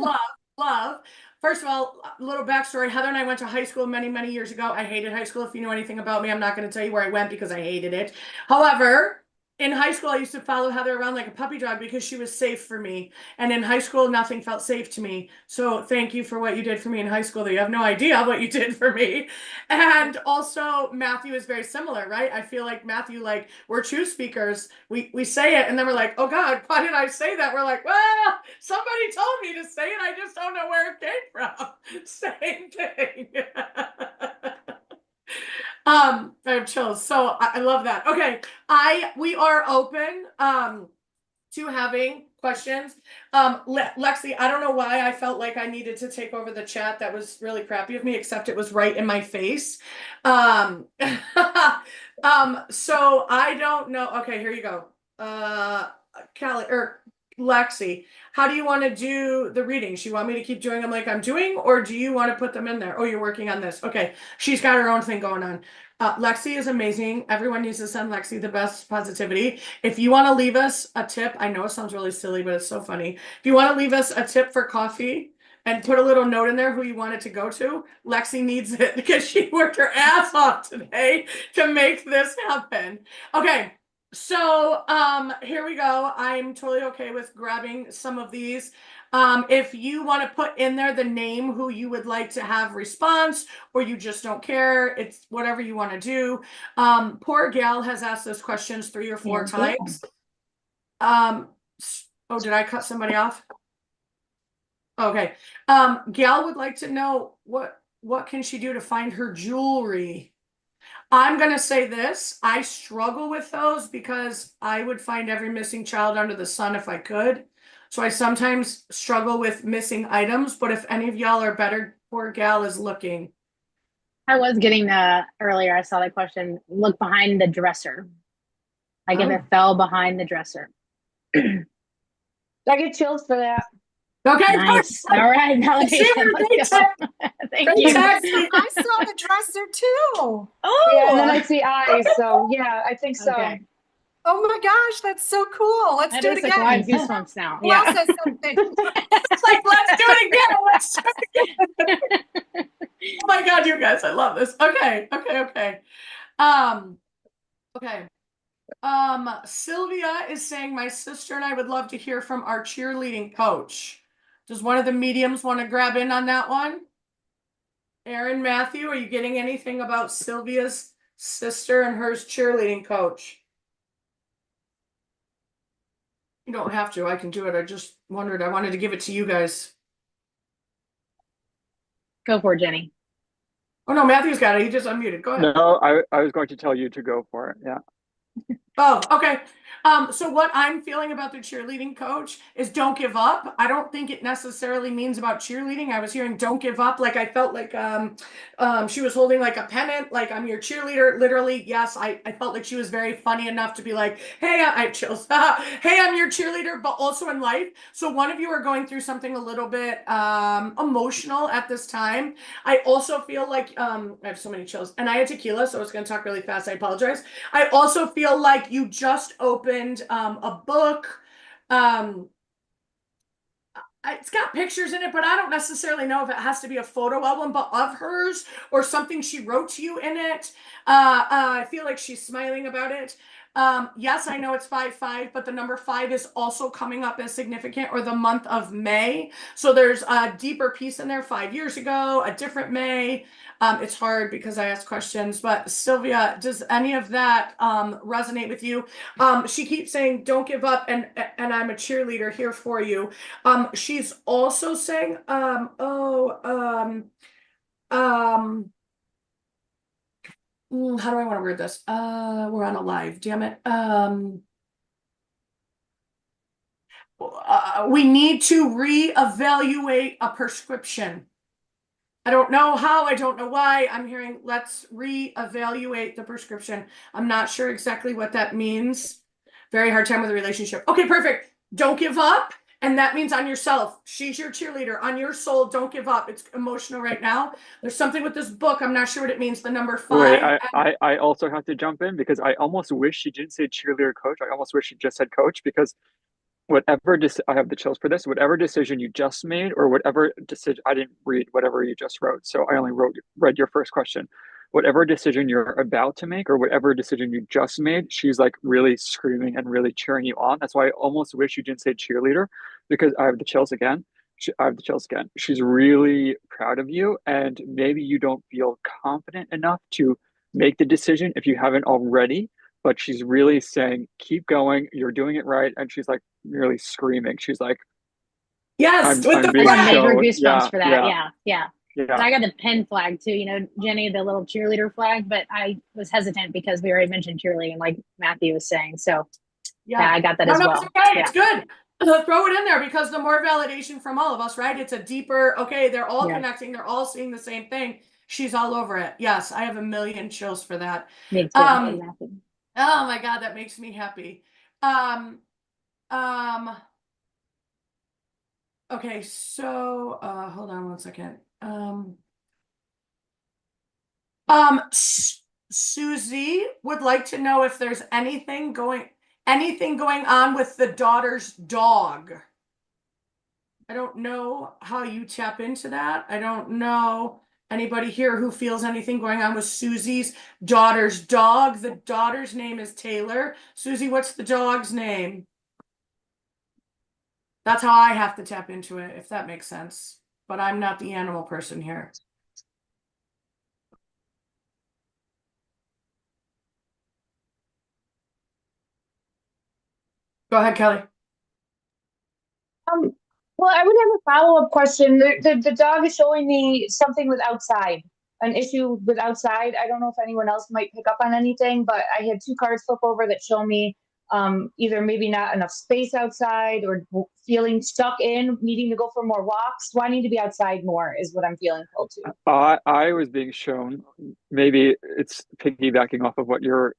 love. First of all, a little backstory. Heather and I went to high school many, many years ago. I hated high school. If you know anything about me, I'm not going to tell you where I went because I hated it. However, in high school, I used to follow Heather around like a puppy dog because she was safe for me. And in high school, nothing felt safe to me. So thank you for what you did for me in high school. You have no idea what you did for me. And also Matthew is very similar, right? I feel like Matthew, like we're truth speakers. We say it and then we're like, oh God, why did I say that? We're like, well, somebody told me to say it. I just don't know where it came from. Same thing. I have chills. So I love that. Okay. We are open to having questions. Lexi, I don't know why I felt like I needed to take over the chat. That was really crappy of me, except it was right in my face. So I don't know. Okay, here you go. Callie or Lexi, how do you want to do the readings? You want me to keep doing them like I'm doing, or do you want to put them in there? Oh, you're working on this. Okay. She's got her own thing going on. Lexi is amazing. Everyone needs to send Lexi the best positivity. If you want to leave us a tip, I know it sounds really silly, but it's so funny. If you want to leave us a tip for coffee and put a little note in there who you want it to go to, Lexi needs it because she worked her ass off today to make this happen. Okay. So here we go. I'm totally okay with grabbing some of these. If you want to put in there the name who you would like to have response, or you just don't care, it's whatever you want to do. Poor gal has asked those questions 3 or 4 times. Oh, did I cut somebody off? Okay. Gal would like to know what can she do to find her jewelry? I'm going to say this. I struggle with those because I would find every missing child under the sun if I could. So I sometimes struggle with missing items, but if any of y'all are better, poor gal is looking. I was getting earlier. I saw that question. Look behind the dresser. Like if it fell behind the dresser. I get chills for that. Okay. Nice. All right. Validation. Let's go. Thank you. I saw the dresser too. Oh, Yeah, and then I see eyes. So yeah, I think so. Okay. Oh my gosh, that's so cool. Let's do it again. I have goosebumps now. Who else says something? It's like, let's do it again. Let's do it again. Oh my God, you guys, I love this. Okay. Okay. Sylvia is saying, my sister and I would love to hear from our cheerleading coach. Does one of the mediums want to grab in on that one? Aaron, Matthew, are you getting anything about Sylvia's sister and hers cheerleading coach? You don't have to. I can do it. I just wondered. I wanted to give it to you guys. Go for it, Jenny. Oh, no, Matthew's got it. He just unmuted. Go ahead. No, I was going to tell you to go for it. Yeah. Oh, okay. So what I'm feeling about the cheerleading coach is don't give up. I don't think it necessarily means about cheerleading. I was hearing don't give up. Like I felt like she was holding like a pennant, like I'm your cheerleader. Literally, yes, I felt like she was very funny enough to be like, hey, I have chills. Hey, I'm your cheerleader, but also in life. So one of you are going through something a little bit emotional at this time. I also feel like I have so many chills, and I had tequila, so I was going to talk really fast. I apologize. I also feel like you just opened a book. It's got pictures in it, but I don't necessarily know if it has to be a photo album, but of hers or something she wrote to you in it. I feel like she's smiling about it. Yes, I know it's 5/5, but the number 5 is also coming up as significant, or the month of May. So there's a deeper piece in there. 5 years ago, a different May. It's hard because I ask questions, but Sylvia, does any of that resonate with you? She keeps saying, don't give up, and I'm a cheerleader here for you. She's also saying, how do I want to word this? We're on a live, damn it. We need to reevaluate a prescription. I don't know how, I don't know why. I'm hearing let's reevaluate the prescription. I'm not sure exactly what that means. Very hard time with a relationship. Okay, perfect. Don't give up. And that means on yourself. She's your cheerleader. On your soul, don't give up. It's emotional right now. There's something with this book. I'm not sure what it means. The number 5. Wait, I also have to jump in because I almost wish she didn't say cheerleader coach. I almost wish she just said coach, because whatever I have the chills for this, whatever decision you just made, or whatever decision, I didn't read whatever you just wrote. So I only read your first question. whatever decision you're about to make or whatever decision you just made, she's like really screaming and really cheering you on. That's why I almost wish you didn't say cheerleader, because I have the chills again. I have the chills again. She's really proud of you, and maybe you don't feel confident enough to make the decision if you haven't already, but she's really saying, keep going, you're doing it right. And she's like nearly screaming. She's like, Yes, with I'm the being I got major showed. goosebumps for that. Yeah. Yeah. And Yeah. I got the pin flag too, you know, Jenny, the little cheerleader flag, but I was hesitant because we already mentioned cheerleading, like Matthew was saying. So yeah, I got that as No, well. it's okay. Yeah. It's good. Throw it in there, because the more validation from all of us, right? It's a deeper, okay, they're all Yeah. connecting. They're all seeing the same thing. She's all over it. Yes, I have a million chills for that. Me too. Oh my God, that makes me happy. Okay, so hold on one second. Susie would like to know if there's anything going on with the daughter's dog. I don't know how you tap into that. I don't know anybody here who feels anything going on with Susie's daughter's dog. The daughter's name is Taylor. Susie, what's the dog's name? That's how I have to tap into it, if that makes sense. But I'm not the animal person here. Go ahead, Kelly. Well, I would have a follow-up question. The dog is showing me something with outside, an issue with outside. I don't know if anyone else might pick up on anything, but I had two cards flip over that show me either maybe not enough space outside or feeling stuck in, needing to go for more walks, wanting to be outside more is what I'm feeling pulled to. I was being shown, maybe it's piggybacking off of what you're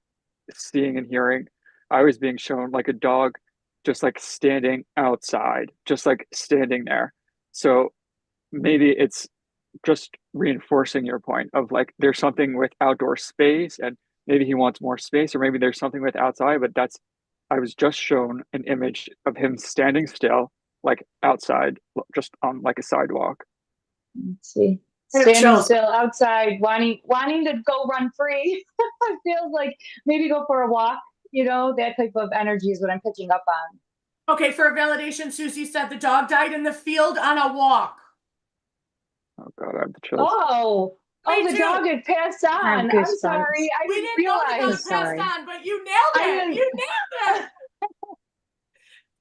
seeing and hearing. I was being shown like a dog just like standing outside, just like standing there. So maybe it's just reinforcing your point of like there's something with outdoor space and maybe he wants more space, or maybe there's something with outside, but that's, I was just shown an image of him standing still, like outside, just on like a sidewalk. Let's see. Standing still outside, wanting to go run free. It feels like maybe go for a walk, you know, that type of energy is what I'm picking up on. Okay, for validation, Susie said the dog died in the field on a walk. Oh God, I have the chills. The dog had passed on. I'm sorry. We didn't know the dog passed on, but you nailed it. You nailed it.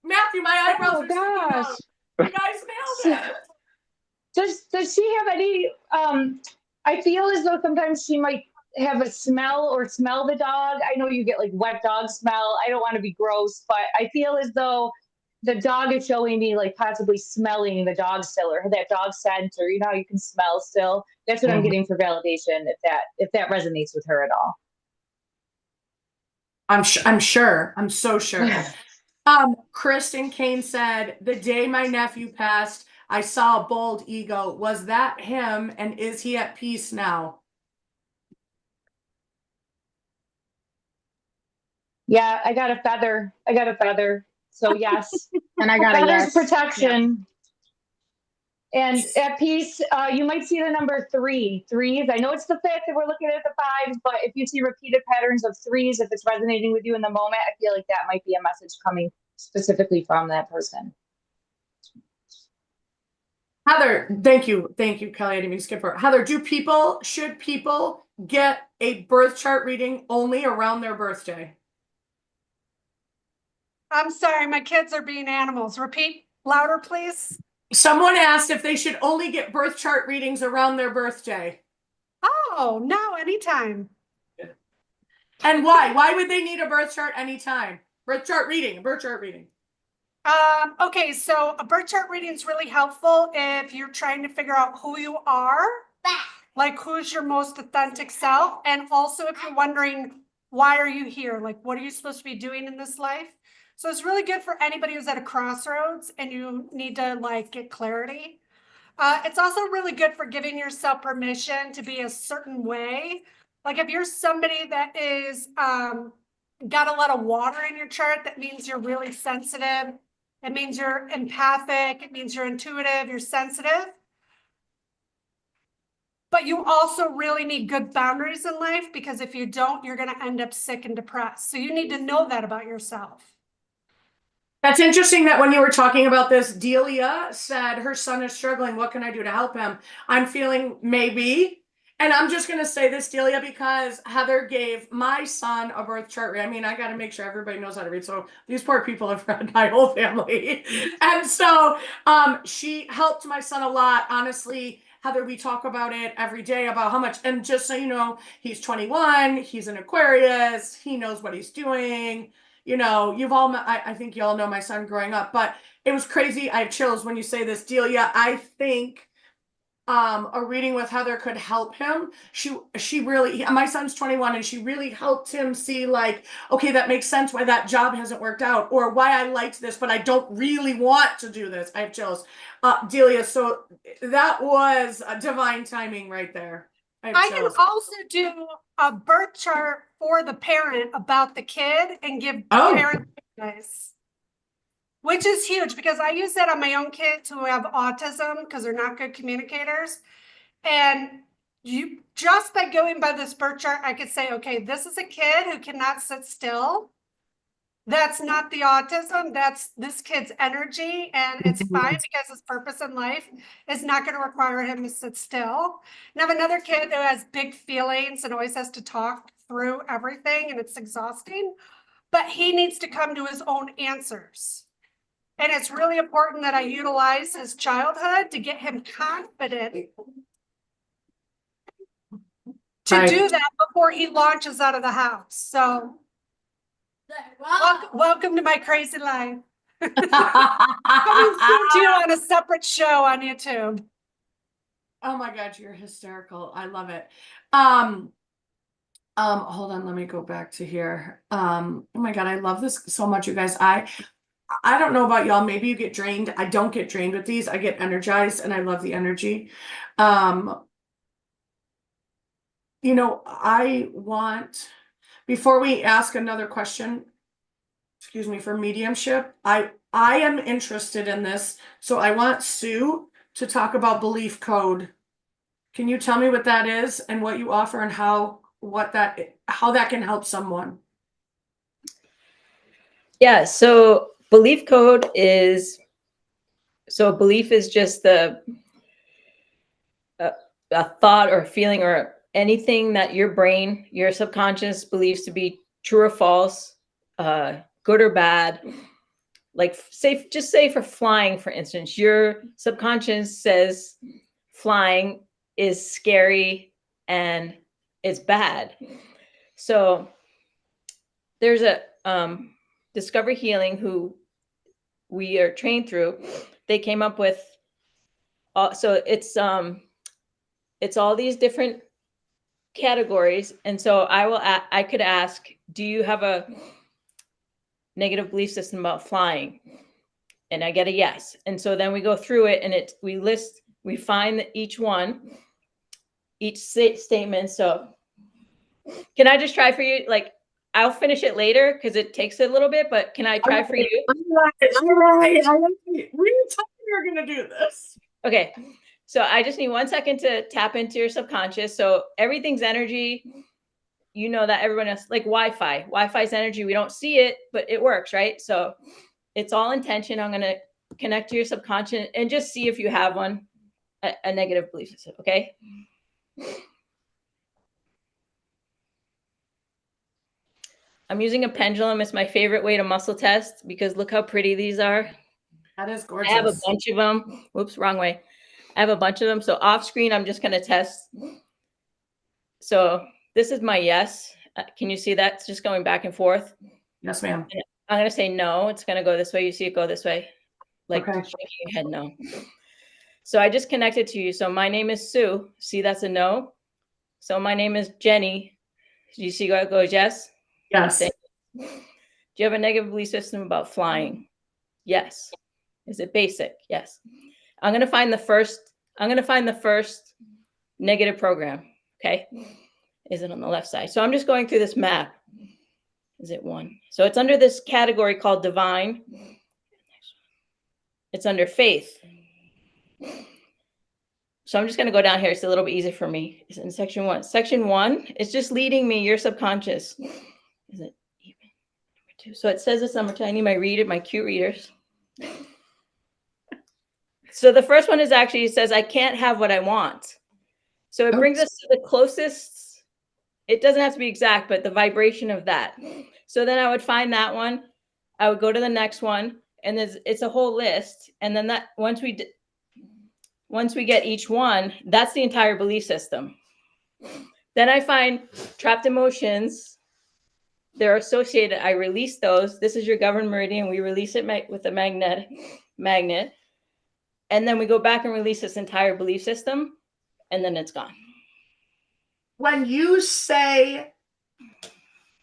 Matthew, my eyebrows are sticking out. You guys nailed it. Does she have any I feel as though sometimes she might have a smell or smell the dog. I know you get like wet dog smell. I don't want to be gross, but I feel as though the dog is showing me like possibly smelling the dog still, or that dog scent, or you know how you can smell still. That's what I'm getting for validation, if that resonates with her at all. I'm sure. I'm so sure. Kristen Kane said, the day my nephew passed, I saw a bald eagle. Was that him? And is he at peace now? Yeah, I got a feather. So yes. And I got a yes. Protection. Yeah. And at peace, you might see the number 3. Threes. I know it's the 5th and we're looking at the 5s, but if you see repeated patterns of 3s, if it's resonating with you in the moment, I feel like that might be a message coming specifically from that person. Heather, thank you, Kelly. I didn't mean to skip her. Heather, should people get a birth chart reading only around their birthday? I'm sorry, my kids are being animals. Repeat louder, please. Someone asked if they should only get birth chart readings around their birthday. Oh, no, anytime. And why? Why would they need a birth chart anytime? Birth chart reading. Okay, so a birth chart reading is really helpful if you're trying to figure out who you are, like who's your most authentic self, and also if you're wondering, why are you here? Like, what are you supposed to be doing in this life? So it's really good for anybody who's at a crossroads and you need to like get clarity. It's also really good for giving yourself permission to be a certain way. Like if you're somebody that is got a lot of water in your chart, that means you're really sensitive. It means you're empathic. It means you're intuitive. You're sensitive. But you also really need good boundaries in life, because if you don't, you're going to end up sick and depressed. So you need to know that about yourself. That's interesting that when you were talking about this, Delia said her son is struggling. What can I do to help him? I'm feeling maybe. And I'm just going to say this, Delia, because Heather gave my son a birth chart. I mean, I got to make sure everybody knows how to read. So these poor people have read my whole family. And so she helped my son a lot. Honestly, Heather, we talk about it every day about how much. And just so you know, he's 21. He's an Aquarius. He knows what he's doing. You know, you've all, I think you all know my son growing up, but it was crazy. I have chills when you say this, Delia. I think a reading with Heather could help him. She really, my son's 21, and she really helped him see, like, okay, that makes sense why that job hasn't worked out, or why I liked this, but I don't really want to do this. I have chills. Delia, so that was a divine timing right there. I can also do a birth chart for the parent about the kid and give the parent advice, which is huge, because I use that on my own kids who have autism because they're not good communicators. And you, just by going by this birth chart, I could say, okay, this is a kid who cannot sit still. That's not the autism, that's this kid's energy, and it's fine because his purpose in life is not going to require him to sit still. And I have another kid who has big feelings and always has to talk through everything, and it's exhausting, but he needs to come to his own answers. And it's really important that I utilize his childhood to get him confident to do that before he launches out of the house. So welcome to my crazy life. Coming soon to you on a separate show on YouTube. Oh my God, you're hysterical. I love it. Hold on, let me go back to here. Oh my God, I love this so much, you guys. I don't know about y'all. Maybe you get drained. I don't get drained with these. I get energized, and I love the energy. You know, I want, before we ask another question, excuse me, for mediumship, I am interested in this. So I want Sue to talk about belief code. Can you tell me what that is and what you offer, and how that can help someone? Yeah, so belief code is, so belief is just a thought or feeling or anything that your brain, your subconscious believes to be true or false, good or bad. Like just say for flying, for instance, your subconscious says flying is scary and it's bad. So there's a Discover Healing, who we are trained through. They came up with, so it's all these different categories. And so I could ask, do you have a negative belief system about flying? And I get a yes. And so then we go through it, and we find each statement. So can I just try for you? Like, I'll finish it later because it takes a little bit, but can I try for you? All right. We are going to do this. Okay. So I just need 1 second to tap into your subconscious. So everything's energy. You know that everyone else, like Wi-Fi. Wi-Fi's energy. We don't see it, but it works, right? So it's all intention. I'm going to connect to your subconscious and just see if you have one, a negative belief system, okay? I'm using a pendulum. It's my favorite way to muscle test because look how pretty these are. That is gorgeous. I have a bunch of them. Whoops, wrong way. I have a bunch of them. So off screen, I'm just going to test. So this is my yes. Can you see that? It's just going back and forth. Yes, ma'am. I'm going to say no. It's going to go this way. You see it go this way. Like okay. Shaking your head no. So I just connected to you. So my name is Sue. See, that's a no. So my name is Jenny. Do you see how it goes yes? Yes. Do you have a negative belief system about flying? Yes. Is it basic? Yes. I'm going to find the first negative program. Okay. Is it on the left side? So I'm just going through this map. Is it one? So it's under this category called divine. It's under faith. So I'm just going to go down here. It's a little bit easier for me. It's in section 1. Section 1, it's just leading me, your subconscious. Is it even? Number 2. So it says this number 2. I need my cute readers. So the first one is actually, it says, I can't have what I want. So it brings us to the closest. It doesn't have to be exact, but the vibration of that. So then I would find that one. I would go to the next one, and it's a whole list. And then that once we get each one, that's the entire belief system. Then I find trapped emotions. They're associated. I release those. This is your governed meridian. We release it with a magnet. And then we go back and release this entire belief system, and then it's gone. When you say,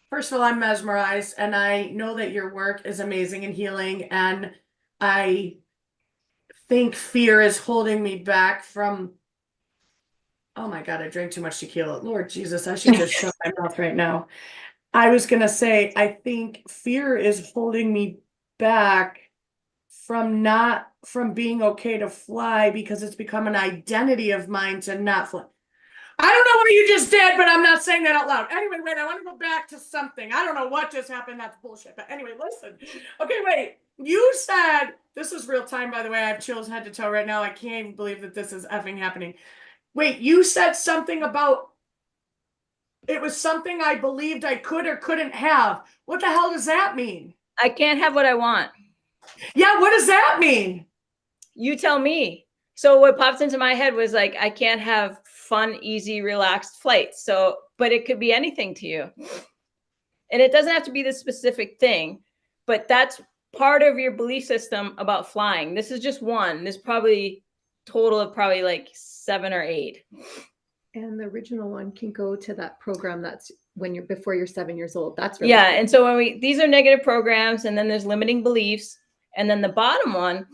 first of all, I'm mesmerized, and I know that your work is amazing and healing, and I think fear is holding me back from, oh my God, I drank too much tequila. Lord Jesus, I should just shut my mouth right now. I was going to say, I think fear is holding me back from being okay to fly, because it's become an identity of mine to not fly. I don't know what you just did, but I'm not saying that out loud. Anyway, wait, I want to go back to something. I don't know what just happened. That's bullshit. But anyway, listen. Okay, wait. You said, this is real time, by the way. I have chills head to toe right now. I can't even believe that this is effing happening. Wait, you said something about, it was something I believed I could or couldn't have. What the hell does that mean? I can't have what I want. Yeah, what does that mean? You tell me. So what pops into my head was like, I can't have fun, easy, relaxed flights. So, but it could be anything to you. And it doesn't have to be the specific thing, but that's part of your belief system about flying. This is just one. There's probably total of probably like 7 or 8. And the original one can go to that program that's when you're before you're 7 years old. That's really yeah. cool. And so these are negative programs, and then there's limiting beliefs. And then the bottom one,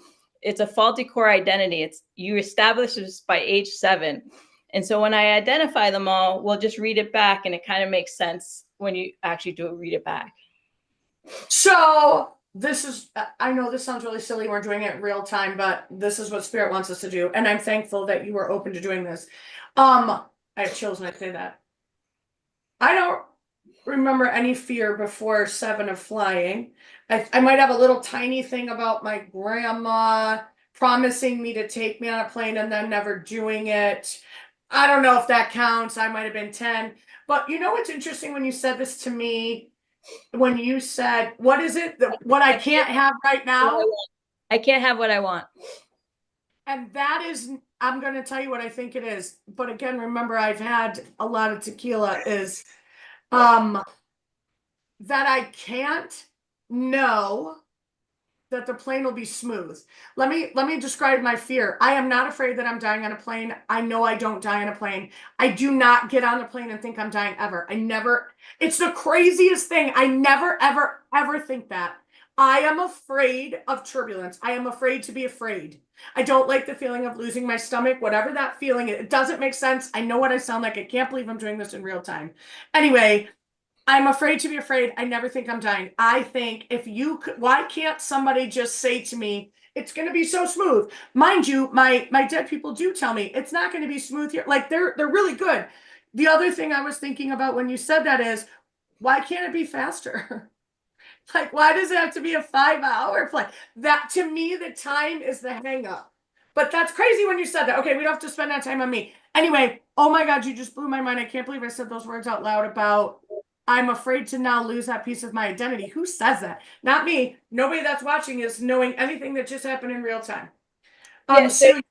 it's a faulty core identity. It's you establish this by age 7. And so when I identify them all, we'll just read it back, and it kind of makes sense when you actually read it back. So this is, I know this sounds really silly. We're doing it in real time, but this is what Spirit wants us to do. And I'm thankful that you were open to doing this. I have chills when I say that. I don't remember any fear before 7 of flying. I might have a little tiny thing about my grandma promising me to take me on a plane and then never doing it. I don't know if that counts. I might have been 10. But you know what's interesting when you said this to me? When you said, what is it? What I can't have right now? I can't have what I want. And that is, I'm going to tell you what I think it is. But again, remember, I've had a lot of tequila, is that I can't know that the plane will be smooth. Let me describe my fear. I am not afraid that I'm dying on a plane. I know I don't die on a plane. I do not get on a plane and think I'm dying ever. I never, it's the craziest thing. I never, ever, ever think that. I am afraid of turbulence. I am afraid to be afraid. I don't like the feeling of losing my stomach, whatever that feeling is. It doesn't make sense. I know what I sound like. I can't believe I'm doing this in real time. Anyway, I'm afraid to be afraid. I never think I'm dying. I think if you could, why can't somebody just say to me, it's going to be so smooth? Mind you, my dead people do tell me it's not going to be smooth here. Like they're really good. The other thing I was thinking about when you said that is, why can't it be faster? Like, why does it have to be a 5-hour flight? That, to me, the time is the hang up. But that's crazy when you said that. Okay, we don't have to spend that time on me. Anyway, oh my God, you just blew my mind. I can't believe I said those words out loud about I'm afraid to now lose that piece of my identity. Who says that? Not me. Nobody that's watching is knowing anything that just happened in real time. So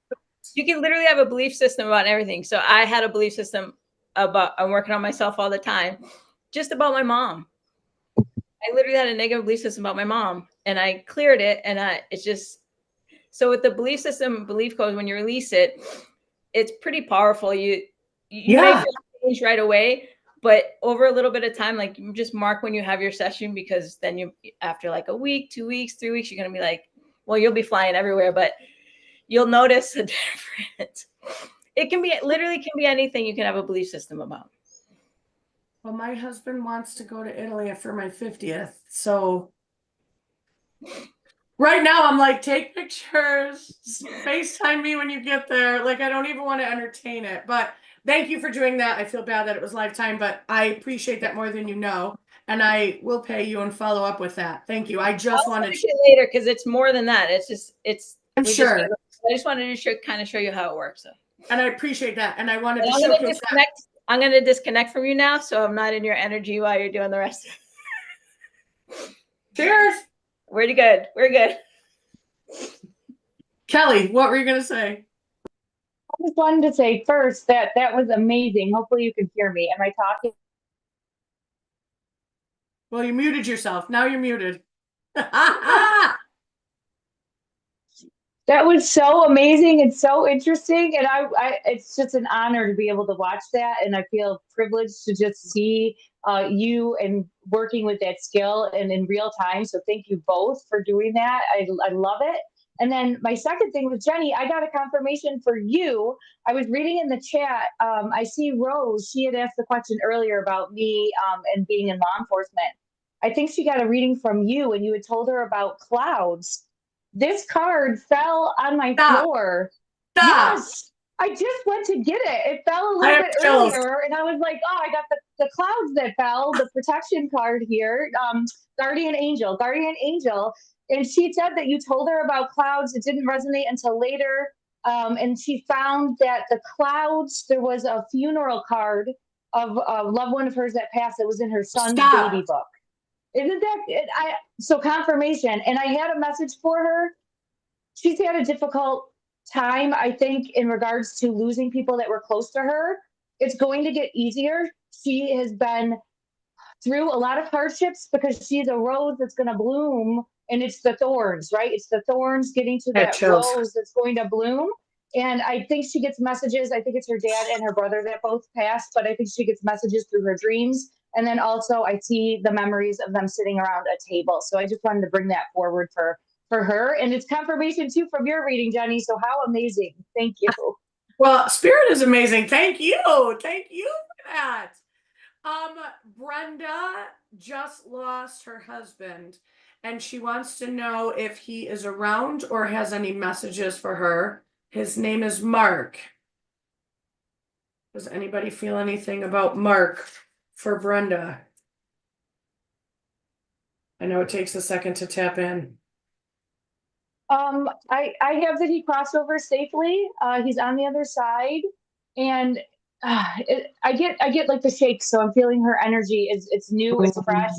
you can literally have a belief system about everything. So I had a belief system about, I'm working on myself all the time, just about my mom. I literally had a negative belief system about my mom, and I cleared it. And it's just, so with the belief system, belief code, when you release it, it's pretty powerful. You may feel change right away, but over a little bit of time, like you just mark when you have your session, because then you, after like a week, 2 weeks, 3 weeks, you're going to be like, well, you'll be flying everywhere, but you'll notice a difference. It can be, literally can be anything you can have a belief system about. Well, my husband wants to go to Italy for my 50th. So Right now, I'm like, take pictures, FaceTime me when you get there. Like, I don't even want to entertain it. But thank you for doing that. I feel bad that it was lifetime, but I appreciate that more than you know. And I will pay you and follow up with that. Thank you. I just wanted to later because it's more than that. I'm sure. I just wanted to kind of show you how it works. So. And I appreciate that. And I wanted to I'm showcase that. I'm going to disconnect from you now, so I'm not in your energy while you're doing the rest. Cheers. We're good. We're good. Kelly, what were you going to say? I just wanted to say first that was amazing. Hopefully you can hear me. Am I talking? Well, you muted yourself. Now you're muted. That was so amazing and so interesting. And I it's just an honor to be able to watch that. And I feel privileged to just see you and working with that skill and in real time. So thank you both for doing that. I love it. And then my second thing was, Jenny, I got a confirmation for you. I was reading in the chat. I see Rose. She had asked the question earlier about me and being in law enforcement. I think she got a reading from you and you had told her about clouds. This card fell on my floor. Yes, I just went to get it. It fell a little bit earlier, and I was like, "Oh, I got the clouds that fell. The protection card here, guardian angel." And she said that you told her about clouds. It didn't resonate until later, and she found that the clouds. There was a funeral card of a loved one of hers that passed. It was in her son's baby book. Isn't that so confirmation? And I had a message for her. She's had a difficult time, I think, in regards to losing people that were close to her. It's going to get easier. She has been through a lot of hardships because she's a rose that's going to bloom, and it's the thorns, right? It's the thorns getting to that rose that's going to bloom. And I think she gets messages. I think it's her dad and her brother that both passed, but I think she gets messages through her dreams. And then also I see the memories of them sitting around a table. So I just wanted to bring that forward for her. And it's confirmation too from your reading, Jenny. So how amazing. Thank you. Well, Spirit is amazing. Thank you. Thank you for that. Brenda just lost her husband and she wants to know if he is around or has any messages for her. His name is Mark. Does anybody feel anything about Mark for Brenda? I know it takes a second to tap in. I have that he crossed over safely. He's on the other side, and I get like the shakes. So I'm feeling her energy. It's new. It's fresh.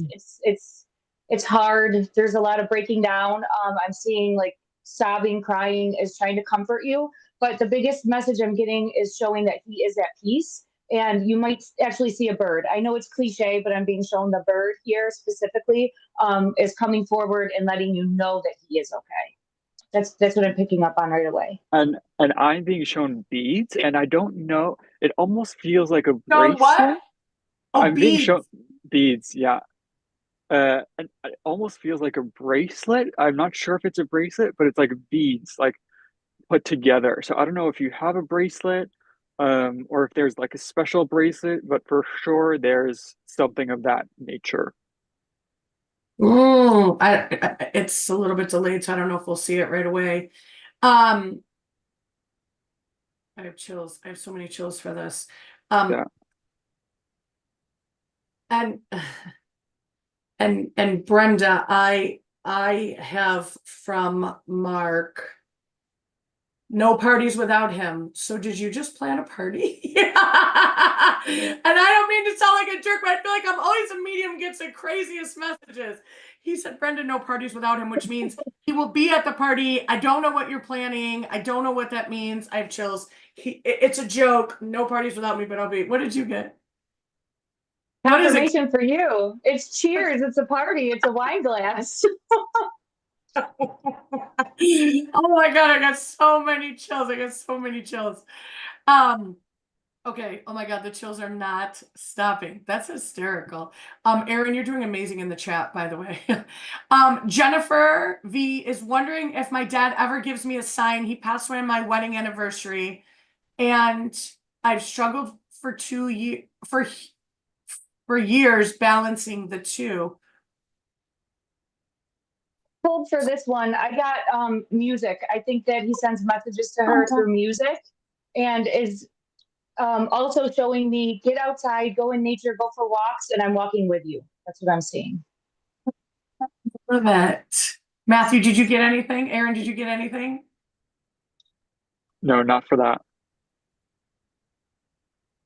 It's hard. There's a lot of breaking down. I'm seeing like sobbing, crying is trying to comfort you. But the biggest message I'm getting is showing that he is at peace. And you might actually see a bird. I know it's cliche, but I'm being shown the bird here specifically is coming forward and letting you know that he is okay. That's what I'm picking up on right away. And I'm being shown beads, and I don't know. It almost feels like a bracelet. What? Oh, I'm beads. being shown beads, yeah. And it almost feels like a bracelet. I'm not sure if it's a bracelet, but it's like beads, like put together. So I don't know if you have a bracelet, or if there's like a special bracelet, but for sure there's something of that nature. It's a little bit delayed, so I don't know if we'll see it right away. I have chills. I have so many chills for this. Yeah. And Brenda, I have from Mark, no parties without him. So did you just plan a party? Yeah. And I don't mean to sound like a jerk, but I feel like I'm always a medium who gets the craziest messages. He said, Brenda, no parties without him, which means he will be at the party. I don't know what you're planning. I don't know what that means. I have chills. It's a joke. No parties without me, but I'll be. What did you get? Confirmation for you. It's cheers. It's a party. It's a wine glass. Oh my God, I got so many chills. Okay. Oh my God, the chills are not stopping. That's hysterical. Erin, you're doing amazing in the chat, by the way. Jennifer V is wondering if my dad ever gives me a sign. He passed away on my wedding anniversary, and I've struggled for years balancing the two. pulled for this one. I got music. I think that he sends messages to her through music, and is also showing me get outside, go in nature, go for walks, and I'm walking with you. That's what I'm seeing. Love it. Matthew, did you get anything? Aaron, did you get anything? No, not for that.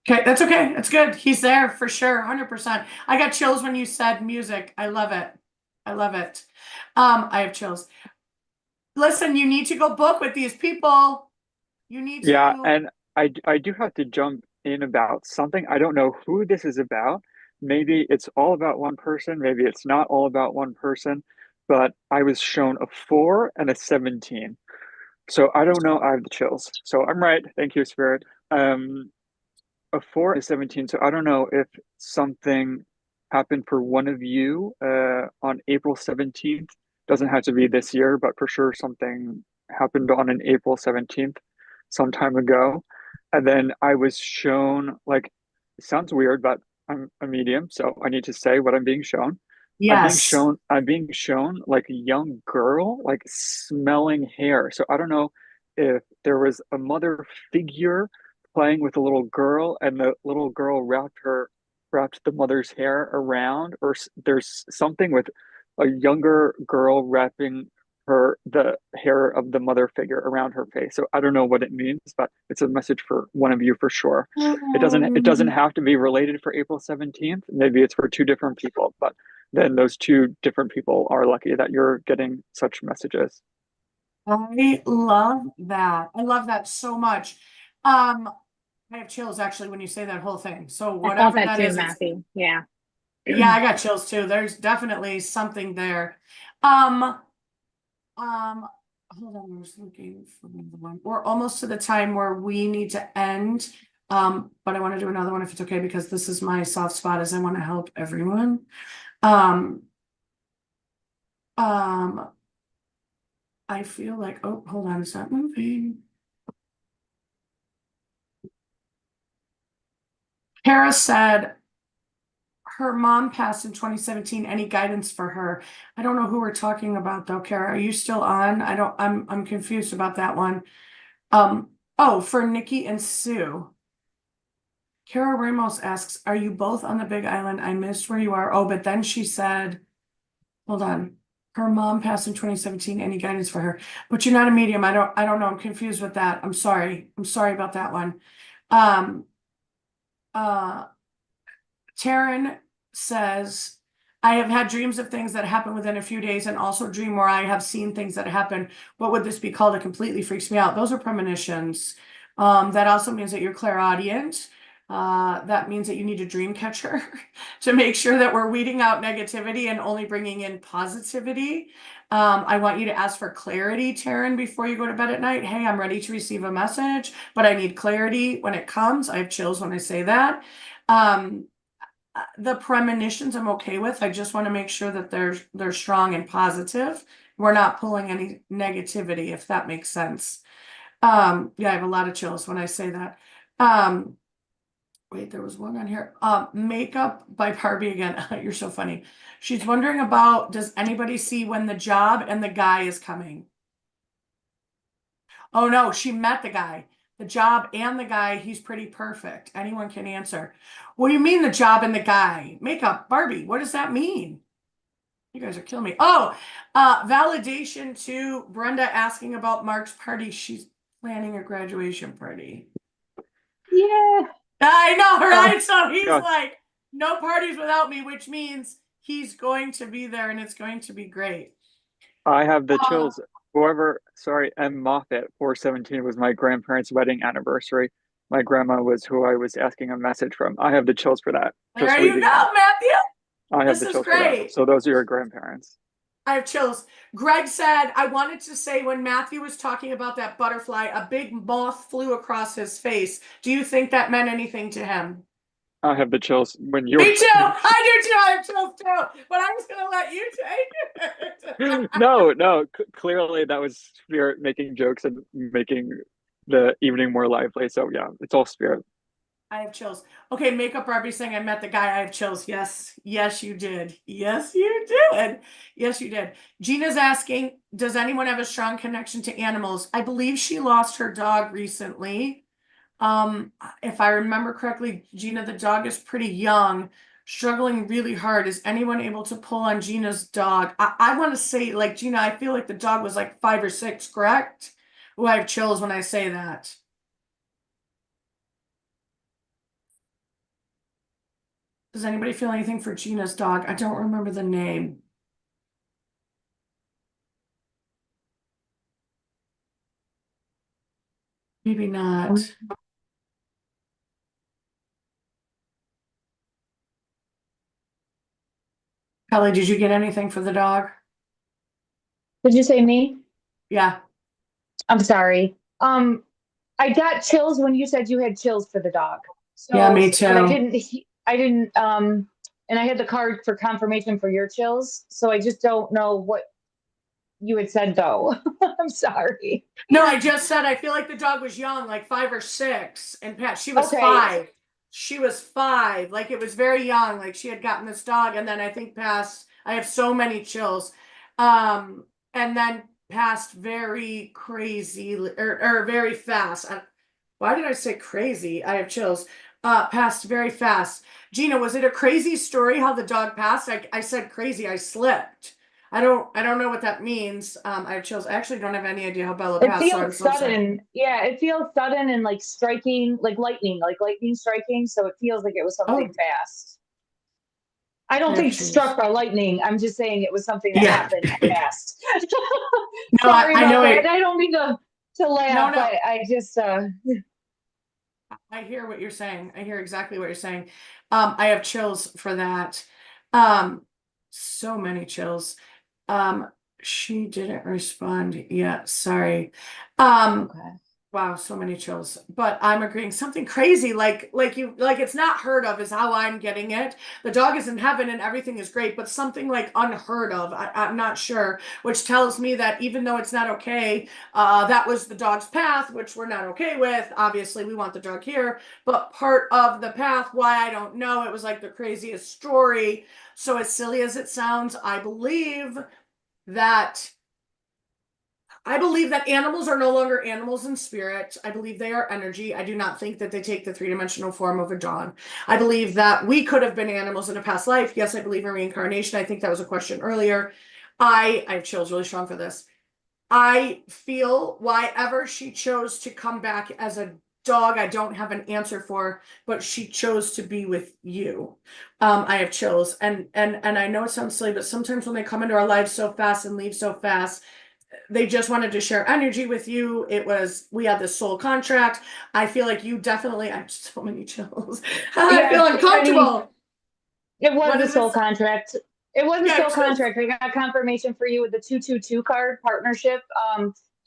Okay, that's okay. That's good. He's there for sure, 100%. I got chills when you said music. I love it. I love it. I have chills. Listen, you need to go book with these people. You need to. Yeah, and I do have to jump in about something. I don't know who this is about. Maybe it's all about one person, maybe it's not all about one person, but I was shown a 4 and a 17. So I don't know, I have the chills. So I'm right. Thank you, Spirit. A 4 and a 17. So I don't know if something happened for one of you on April 17th. Doesn't have to be this year, but for sure something happened on an April 17th some time ago. And then I was shown, like, it sounds weird, but I'm a medium, so I need to say what I'm being shown. Yes. I'm being shown like a young girl, like smelling hair. So I don't know if there was a mother figure playing with a little girl and the little girl wrapped the mother's hair around, or there's something with a younger girl wrapping the hair of the mother figure around her face. So I don't know what it means, but it's a message for one of you for sure. It doesn't have to be related for April 17th. Maybe it's for two different people, but then those two different people are lucky that you're getting such messages. I love that. I love that so much. I have chills actually when you say that whole thing. So I whatever felt that too, is, Matthew. Yeah. yeah, I got chills too. There's definitely something there. Hold on, I was looking for another one. We're almost to the time where we need to end. But I want to do another one if it's okay, because this is my soft spot, is I want to help everyone. I feel like, oh, hold on, it's not moving. Kara said her mom passed in 2017. Any guidance for her? I don't know who we're talking about though, Kara. Are you still on? I'm confused about that one. Oh, for Nikki and Sue. Kara Ramos asks, are you both on the Big Island? I missed where you are. Oh, but then she said, hold on. Her mom passed in 2017. Any guidance for her? But you're not a medium. I don't know. I'm confused with that. I'm sorry. I'm sorry about that one. Taryn says, I have had dreams of things that happen within a few days, and also a dream where I have seen things that happen. What would this be called? It completely freaks me out. Those are premonitions. That also means that you're clairaudient. That means that you need a dream catcher to make sure that we're weeding out negativity and only bringing in positivity. I want you to ask for clarity, Taryn, before you go to bed at night. Hey, I'm ready to receive a message, but I need clarity when it comes. I have chills when I say that. The premonitions I'm okay with. I just want to make sure that they're strong and positive. We're not pulling any negativity, if that makes sense. Yeah, I have a lot of chills when I say that. Wait, there was one on here. Makeup by Barbie again. You're so funny. She's wondering about, does anybody see when the job and the guy is coming? Oh no, she met the guy. The job and the guy, he's pretty perfect. Anyone can answer. What do you mean the job and the guy? Makeup, Barbie, what does that mean? You guys are killing me. Oh, validation to Brenda asking about Mark's party. She's planning a graduation party. Yeah. I know, right? So he's Yeah. like, no parties without me, which means he's going to be there and it's going to be great. I have the chills. M. Moffat, 417, was my grandparents' wedding anniversary. My grandma was who I was asking a message from. I have the chills for that. There you go, Matthew. I have This the is chills for that. great. So those are your grandparents. I have chills. Greg said, I wanted to say when Matthew was talking about that butterfly, a big moth flew across his face. Do you think that meant anything to him? I have the chills when you're. Me too. I do too. I have chills too. But I was going to let you take it. No. Clearly, that was Spirit making jokes and making the evening more lively. So yeah, it's all Spirit. I have chills. Okay, Makeup Barbie saying I met the guy. I have chills. Yes, yes, you did. Yes, you did. Yes, you did. Gina's asking, does anyone have a strong connection to animals? I believe she lost her dog recently. If I remember correctly, Gina, the dog is pretty young, struggling really hard. Is anyone able to pull on Gina's dog? I want to say, like, Gina, I feel like the dog was like 5 or 6, correct? Oh, I have chills when I say that. Does anybody feel anything for Gina's dog? I don't remember the name. Maybe not. Kelly, did you get anything for the dog? Did you say me? Yeah. I'm sorry. I got chills when you said you had chills for the dog. So, Yeah, me but too. I didn't, and I had the card for confirmation for your chills. So I just don't know what you had said though. I'm sorry. No, I just said I feel like the dog was young, like 5 or 6, and Pat, she was Okay. 5. She was 5, like it was very young, like she had gotten this dog, and then I think passed. I have so many chills, and then passed very crazy or very fast. Why did I say crazy? I have chills. Passed very fast. Gina, was it a crazy story how the dog passed? I said crazy. I slipped. I don't know what that means. I have chills. I actually don't have any idea how Bella It passed. So I'm feels so sorry. sudden. Yeah, it feels sudden and like striking, like lightning striking. So it feels like it was something fast. I don't think struck by lightning. I'm just saying it was something that happened fast. No, Sorry I about know that. it. I don't mean to laugh, No. but I just I hear what you're saying. I hear exactly what you're saying. I have chills for that. So many chills. She didn't respond yet. Sorry. okay. Wow, so many chills. But I'm agreeing. Something crazy, like it's not heard of is how I'm getting it. The dog is in heaven and everything is great, but something like unheard of. I'm not sure, which tells me that even though it's not okay, that was the dog's path, which we're not okay with. Obviously, we want the dog here, but part of the path, why I don't know, it was like the craziest story. So as silly as it sounds, I believe that animals are no longer animals in spirit. I believe they are energy. I do not think that they take the 3-dimensional form of a dog. I believe that we could have been animals in a past life. Yes, I believe in reincarnation. I think that was a question earlier. I have chills really strong for this. I feel why ever she chose to come back as a dog, I don't have an answer for, but she chose to be with you. I have chills, and I know it sounds silly, but sometimes when they come into our lives so fast and leave so fast, they just wanted to share energy with you. We had this soul contract. I feel like you definitely, I have so many chills. I feel uncomfortable. It was a soul contract. It was a soul chills. contract. I got confirmation for you with the 222 card partnership.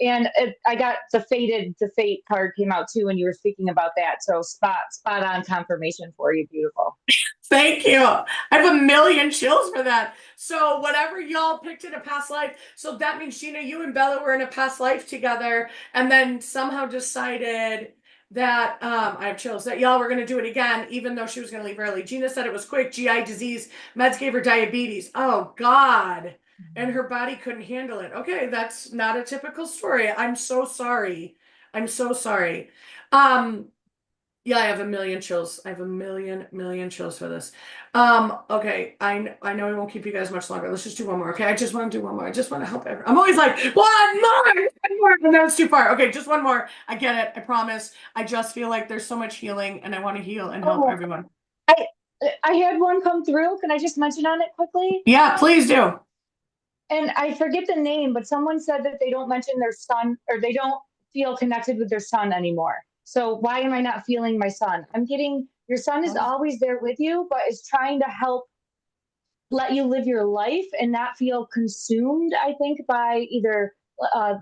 And I got the fate card came out too when you were speaking about that. So spot on confirmation for you. Beautiful. Thank you. I have a million chills for that. So whatever y'all picked in a past life, so that means Gina, you and Bella were in a past life together, and then somehow decided that I have chills that y'all were going to do it again, even though she was going to leave early. Gina said it was quick. GI disease, meds gave her diabetes. Oh God. And her body couldn't handle it. Okay, that's not a typical story. I'm so sorry. I'm so sorry. Yeah, I have a million chills. I have a million chills for this. Okay, I know I won't keep you guys much longer. Let's just do one more. Okay, I just want to do one more. I just want to help everyone. I'm always like, one more, and that's too far. Okay, just one more. I get it. I promise. I just feel like there's so much healing, and I want to heal and help everyone. I had one come through. Can I just mention on it quickly? Yeah, please do. And I forget the name, but someone said that they don't mention their son, or they don't feel connected with their son anymore. So why am I not feeling my son? I'm getting, your son is always there with you, but is trying to help let you live your life and not feel consumed, I think, by either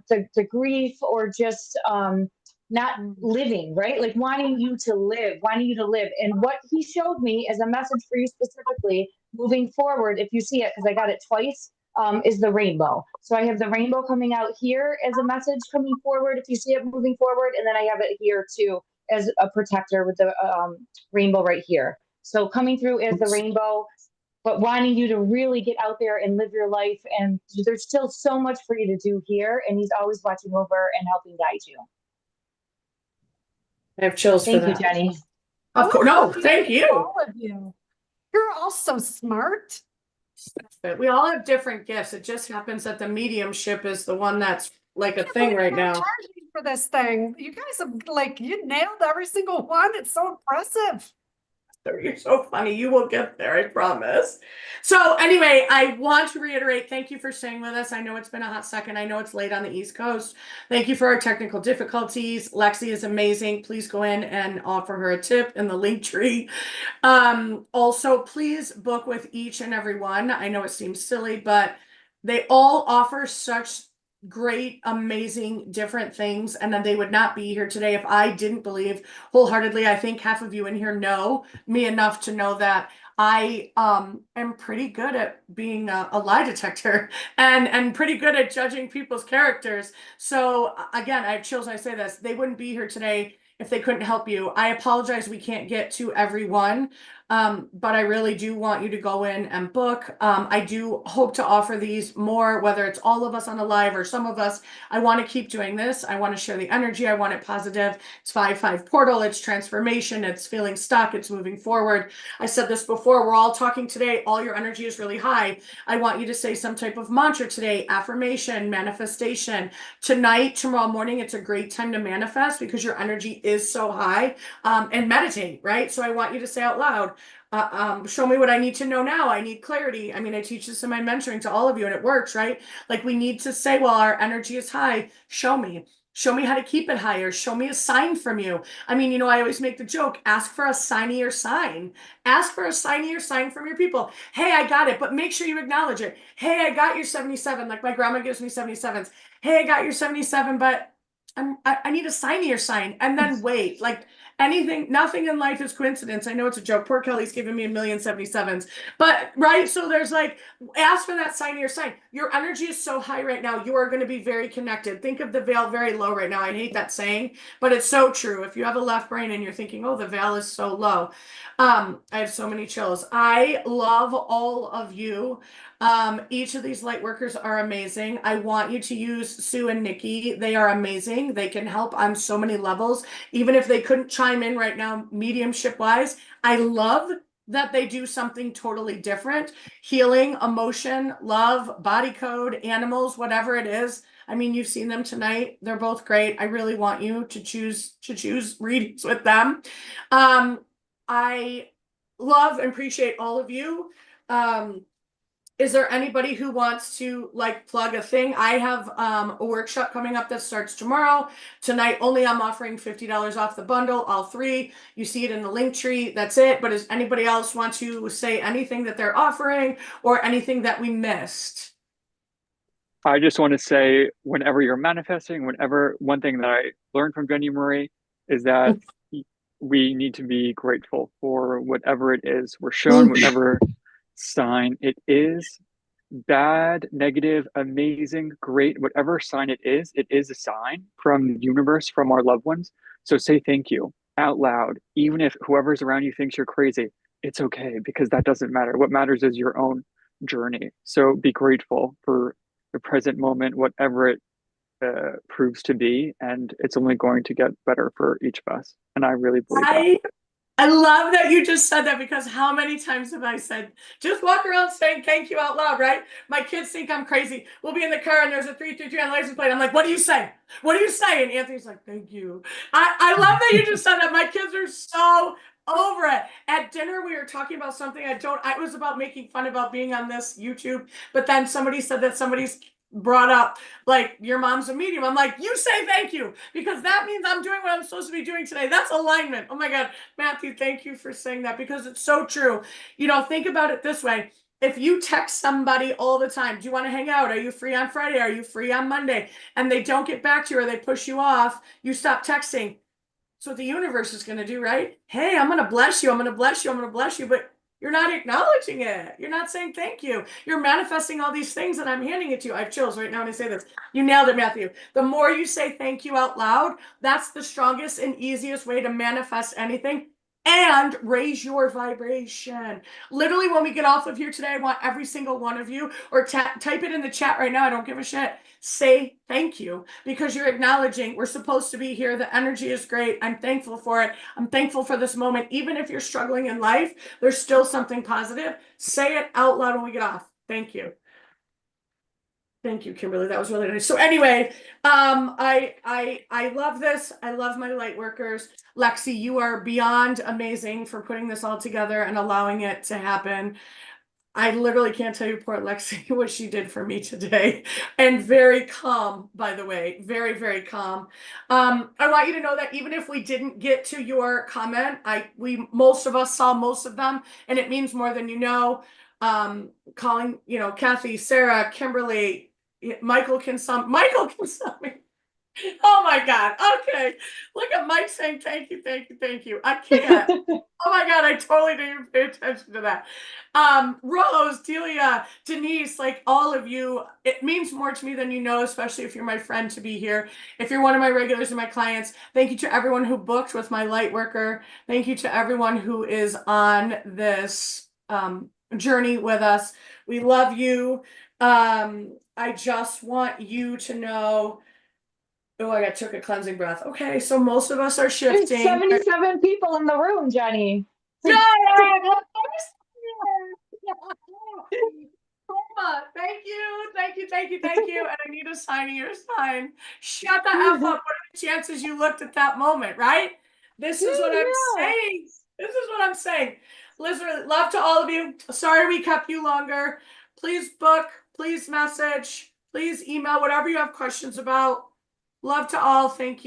the grief or just not living, right? Like wanting you to live. And what he showed me as a message for you specifically, moving forward, if you see it, because I got it twice, is the rainbow. So I have the rainbow coming out here as a message coming forward, if you see it moving forward, and then I have it here too as a protector with the rainbow right here. So coming through as the rainbow, but wanting you to really get out there and live your life. And there's still so much for you to do here. And he's always watching over and helping guide you. I have chills for Thank you, that. Jenny. Of course. No, thank you. All of you. You're all so smart. We all have different gifts. It just happens that the mediumship is the one that's like a thing right now. Charging for this thing. You guys have you nailed every single one. It's so impressive. You're so funny. You will get there, I promise. So anyway, I want to reiterate, thank you for staying with us. I know it's been a hot second. I know it's late on the East Coast. Thank you for our technical difficulties. Lexi is amazing. Please go in and offer her a tip in the link tree. Also, please book with each and every one. I know it seems silly, but they all offer such great, amazing, different things, and then they would not be here today if I didn't believe wholeheartedly. I think half of you in here know me enough to know that I am pretty good at being a lie detector and pretty good at judging people's characters. So again, I have chills when I say this. They wouldn't be here today if they couldn't help you. I apologize we can't get to everyone, but I really do want you to go in and book. I do hope to offer these more, whether it's all of us on a live or some of us. I want to keep doing this. I want to share the energy. I want it positive. It's 5-5 portal. It's transformation. It's feeling stuck. It's moving forward. I said this before. We're all talking today. All your energy is really high. I want you to say some type of mantra today, affirmation, manifestation. Tonight, tomorrow morning, it's a great time to manifest because your energy is so high, and meditate, right? So I want you to say out loud, show me what I need to know now. I need clarity. I mean, I teach this in my mentoring to all of you and it works, right? Like we need to say, well, our energy is high. Show me how to keep it higher. Show me a sign from you. I mean, I always make the joke, ask for a signy or sign. Ask for a signy or sign from your people. Hey, I got it, but make sure you acknowledge it. Hey, I got your 77. Like my grandma gives me 77s. Hey, I got your 77, but I need a signy or sign. And then wait, like nothing in life is coincidence. I know it's a joke. Poor Kelly's giving me 1,077s, but right. So there's ask for that signy or sign. Your energy is so high right now. You are going to be very connected. Think of the veil very low right now. I hate that saying, but it's so true. If you have a left brain and you're thinking, oh, the veil is so low. I have so many chills. I love all of you. Each of these light workers are amazing. I want you to use Sue and Nikki. They are amazing. They can help on so many levels. Even if they couldn't chime in right now, mediumship wise, I love that they do something totally different. Healing, emotion, love, body code, animals, whatever it is. I mean, you've seen them tonight. They're both great. I really want you to choose readings with them. I love and appreciate all of you. Is there anybody who wants to plug a thing? I have a workshop coming up that starts tomorrow. Tonight only I'm offering $50 off the bundle, all three. You see it in the link tree. That's it. But does anybody else want to say anything that they're offering or anything that we missed? I just want to say, whenever you're manifesting, one thing that I learned from Jennie Marie is that we need to be grateful for whatever it is we're shown, whatever sign it is, bad, negative, amazing, great, whatever sign it is a sign from the universe, from our loved ones. So say thank you out loud. Even if whoever's around you thinks you're crazy, it's okay, because that doesn't matter. What matters is your own journey. So be grateful for the present moment, whatever it proves to be, and it's only going to get better for each of us. And I really believe that. I love that you just said that, because how many times have I said, just walk around saying thank you out loud, right? My kids think I'm crazy. We'll be in the car and there's a 333 on the license plate. I'm like, what do you say? What do you say? And Anthony's like, thank you. I love that you just said that. My kids are so over it. At dinner, we were talking about something I was about making fun about being on this YouTube, but then somebody said that somebody's brought up your mom's a medium. I'm like, you say thank you, because that means I'm doing what I'm supposed to be doing today. That's alignment. Oh my God, Matthew, thank you for saying that, because it's so true. Think about it this way. If you text somebody all the time, do you want to hang out? Are you free on Friday? Are you free on Monday? And they don't get back to you, or they push you off, you stop texting. That's what the universe is going to do, right? Hey, I'm going to bless you. I'm going to bless you. I'm going to bless you. But You're not acknowledging it. You're not saying thank you. You're manifesting all these things and I'm handing it to you. I have chills right now when I say this. You nailed it, Matthew. The more you say thank you out loud, that's the strongest and easiest way to manifest anything and raise your vibration. Literally, when we get off of here today, I want every single one of you, or type it in the chat right now. I don't give a shit. Say thank you, because you're acknowledging we're supposed to be here. The energy is great. I'm thankful for it. I'm thankful for this moment. Even if you're struggling in life, there's still something positive. Say it out loud when we get off. Thank you. Thank you, Kimberly. That was really nice. So anyway, I love this. I love my light workers. Lexi, you are beyond amazing for putting this all together and allowing it to happen. I literally can't tell you, poor Lexi, what she did for me today. And very calm, by the way, very, very calm. I want you to know that even if we didn't get to your comment, most of us saw most of them, and it means more than you know. Calling, Kathy, Sarah, Kimberly, Michael can sum me. Oh my God. Okay. Look at Mike saying thank you, thank you, thank you. I can't. Oh my God, I totally didn't even pay attention to that. Rose, Delia, Denise, like all of you, it means more to me than you know, especially if you're my friend, to be here. If you're one of my regulars and my clients, thank you to everyone who booked with my light worker. Thank you to everyone who is on this journey with us. We love you. I just want you to know. Oh, I took a cleansing breath. Okay, so most of us are shifting. There's 77 people in the room, Jenny. Yeah, thank you. And I need a sign of your sign. Shut the F up. What are the chances you looked at that moment, right? This is what I'm saying. This is what I'm saying. Listen, love to all of you. Sorry we kept you longer. Please book, please message, please email, whatever you have questions about. Love to all. Thank you.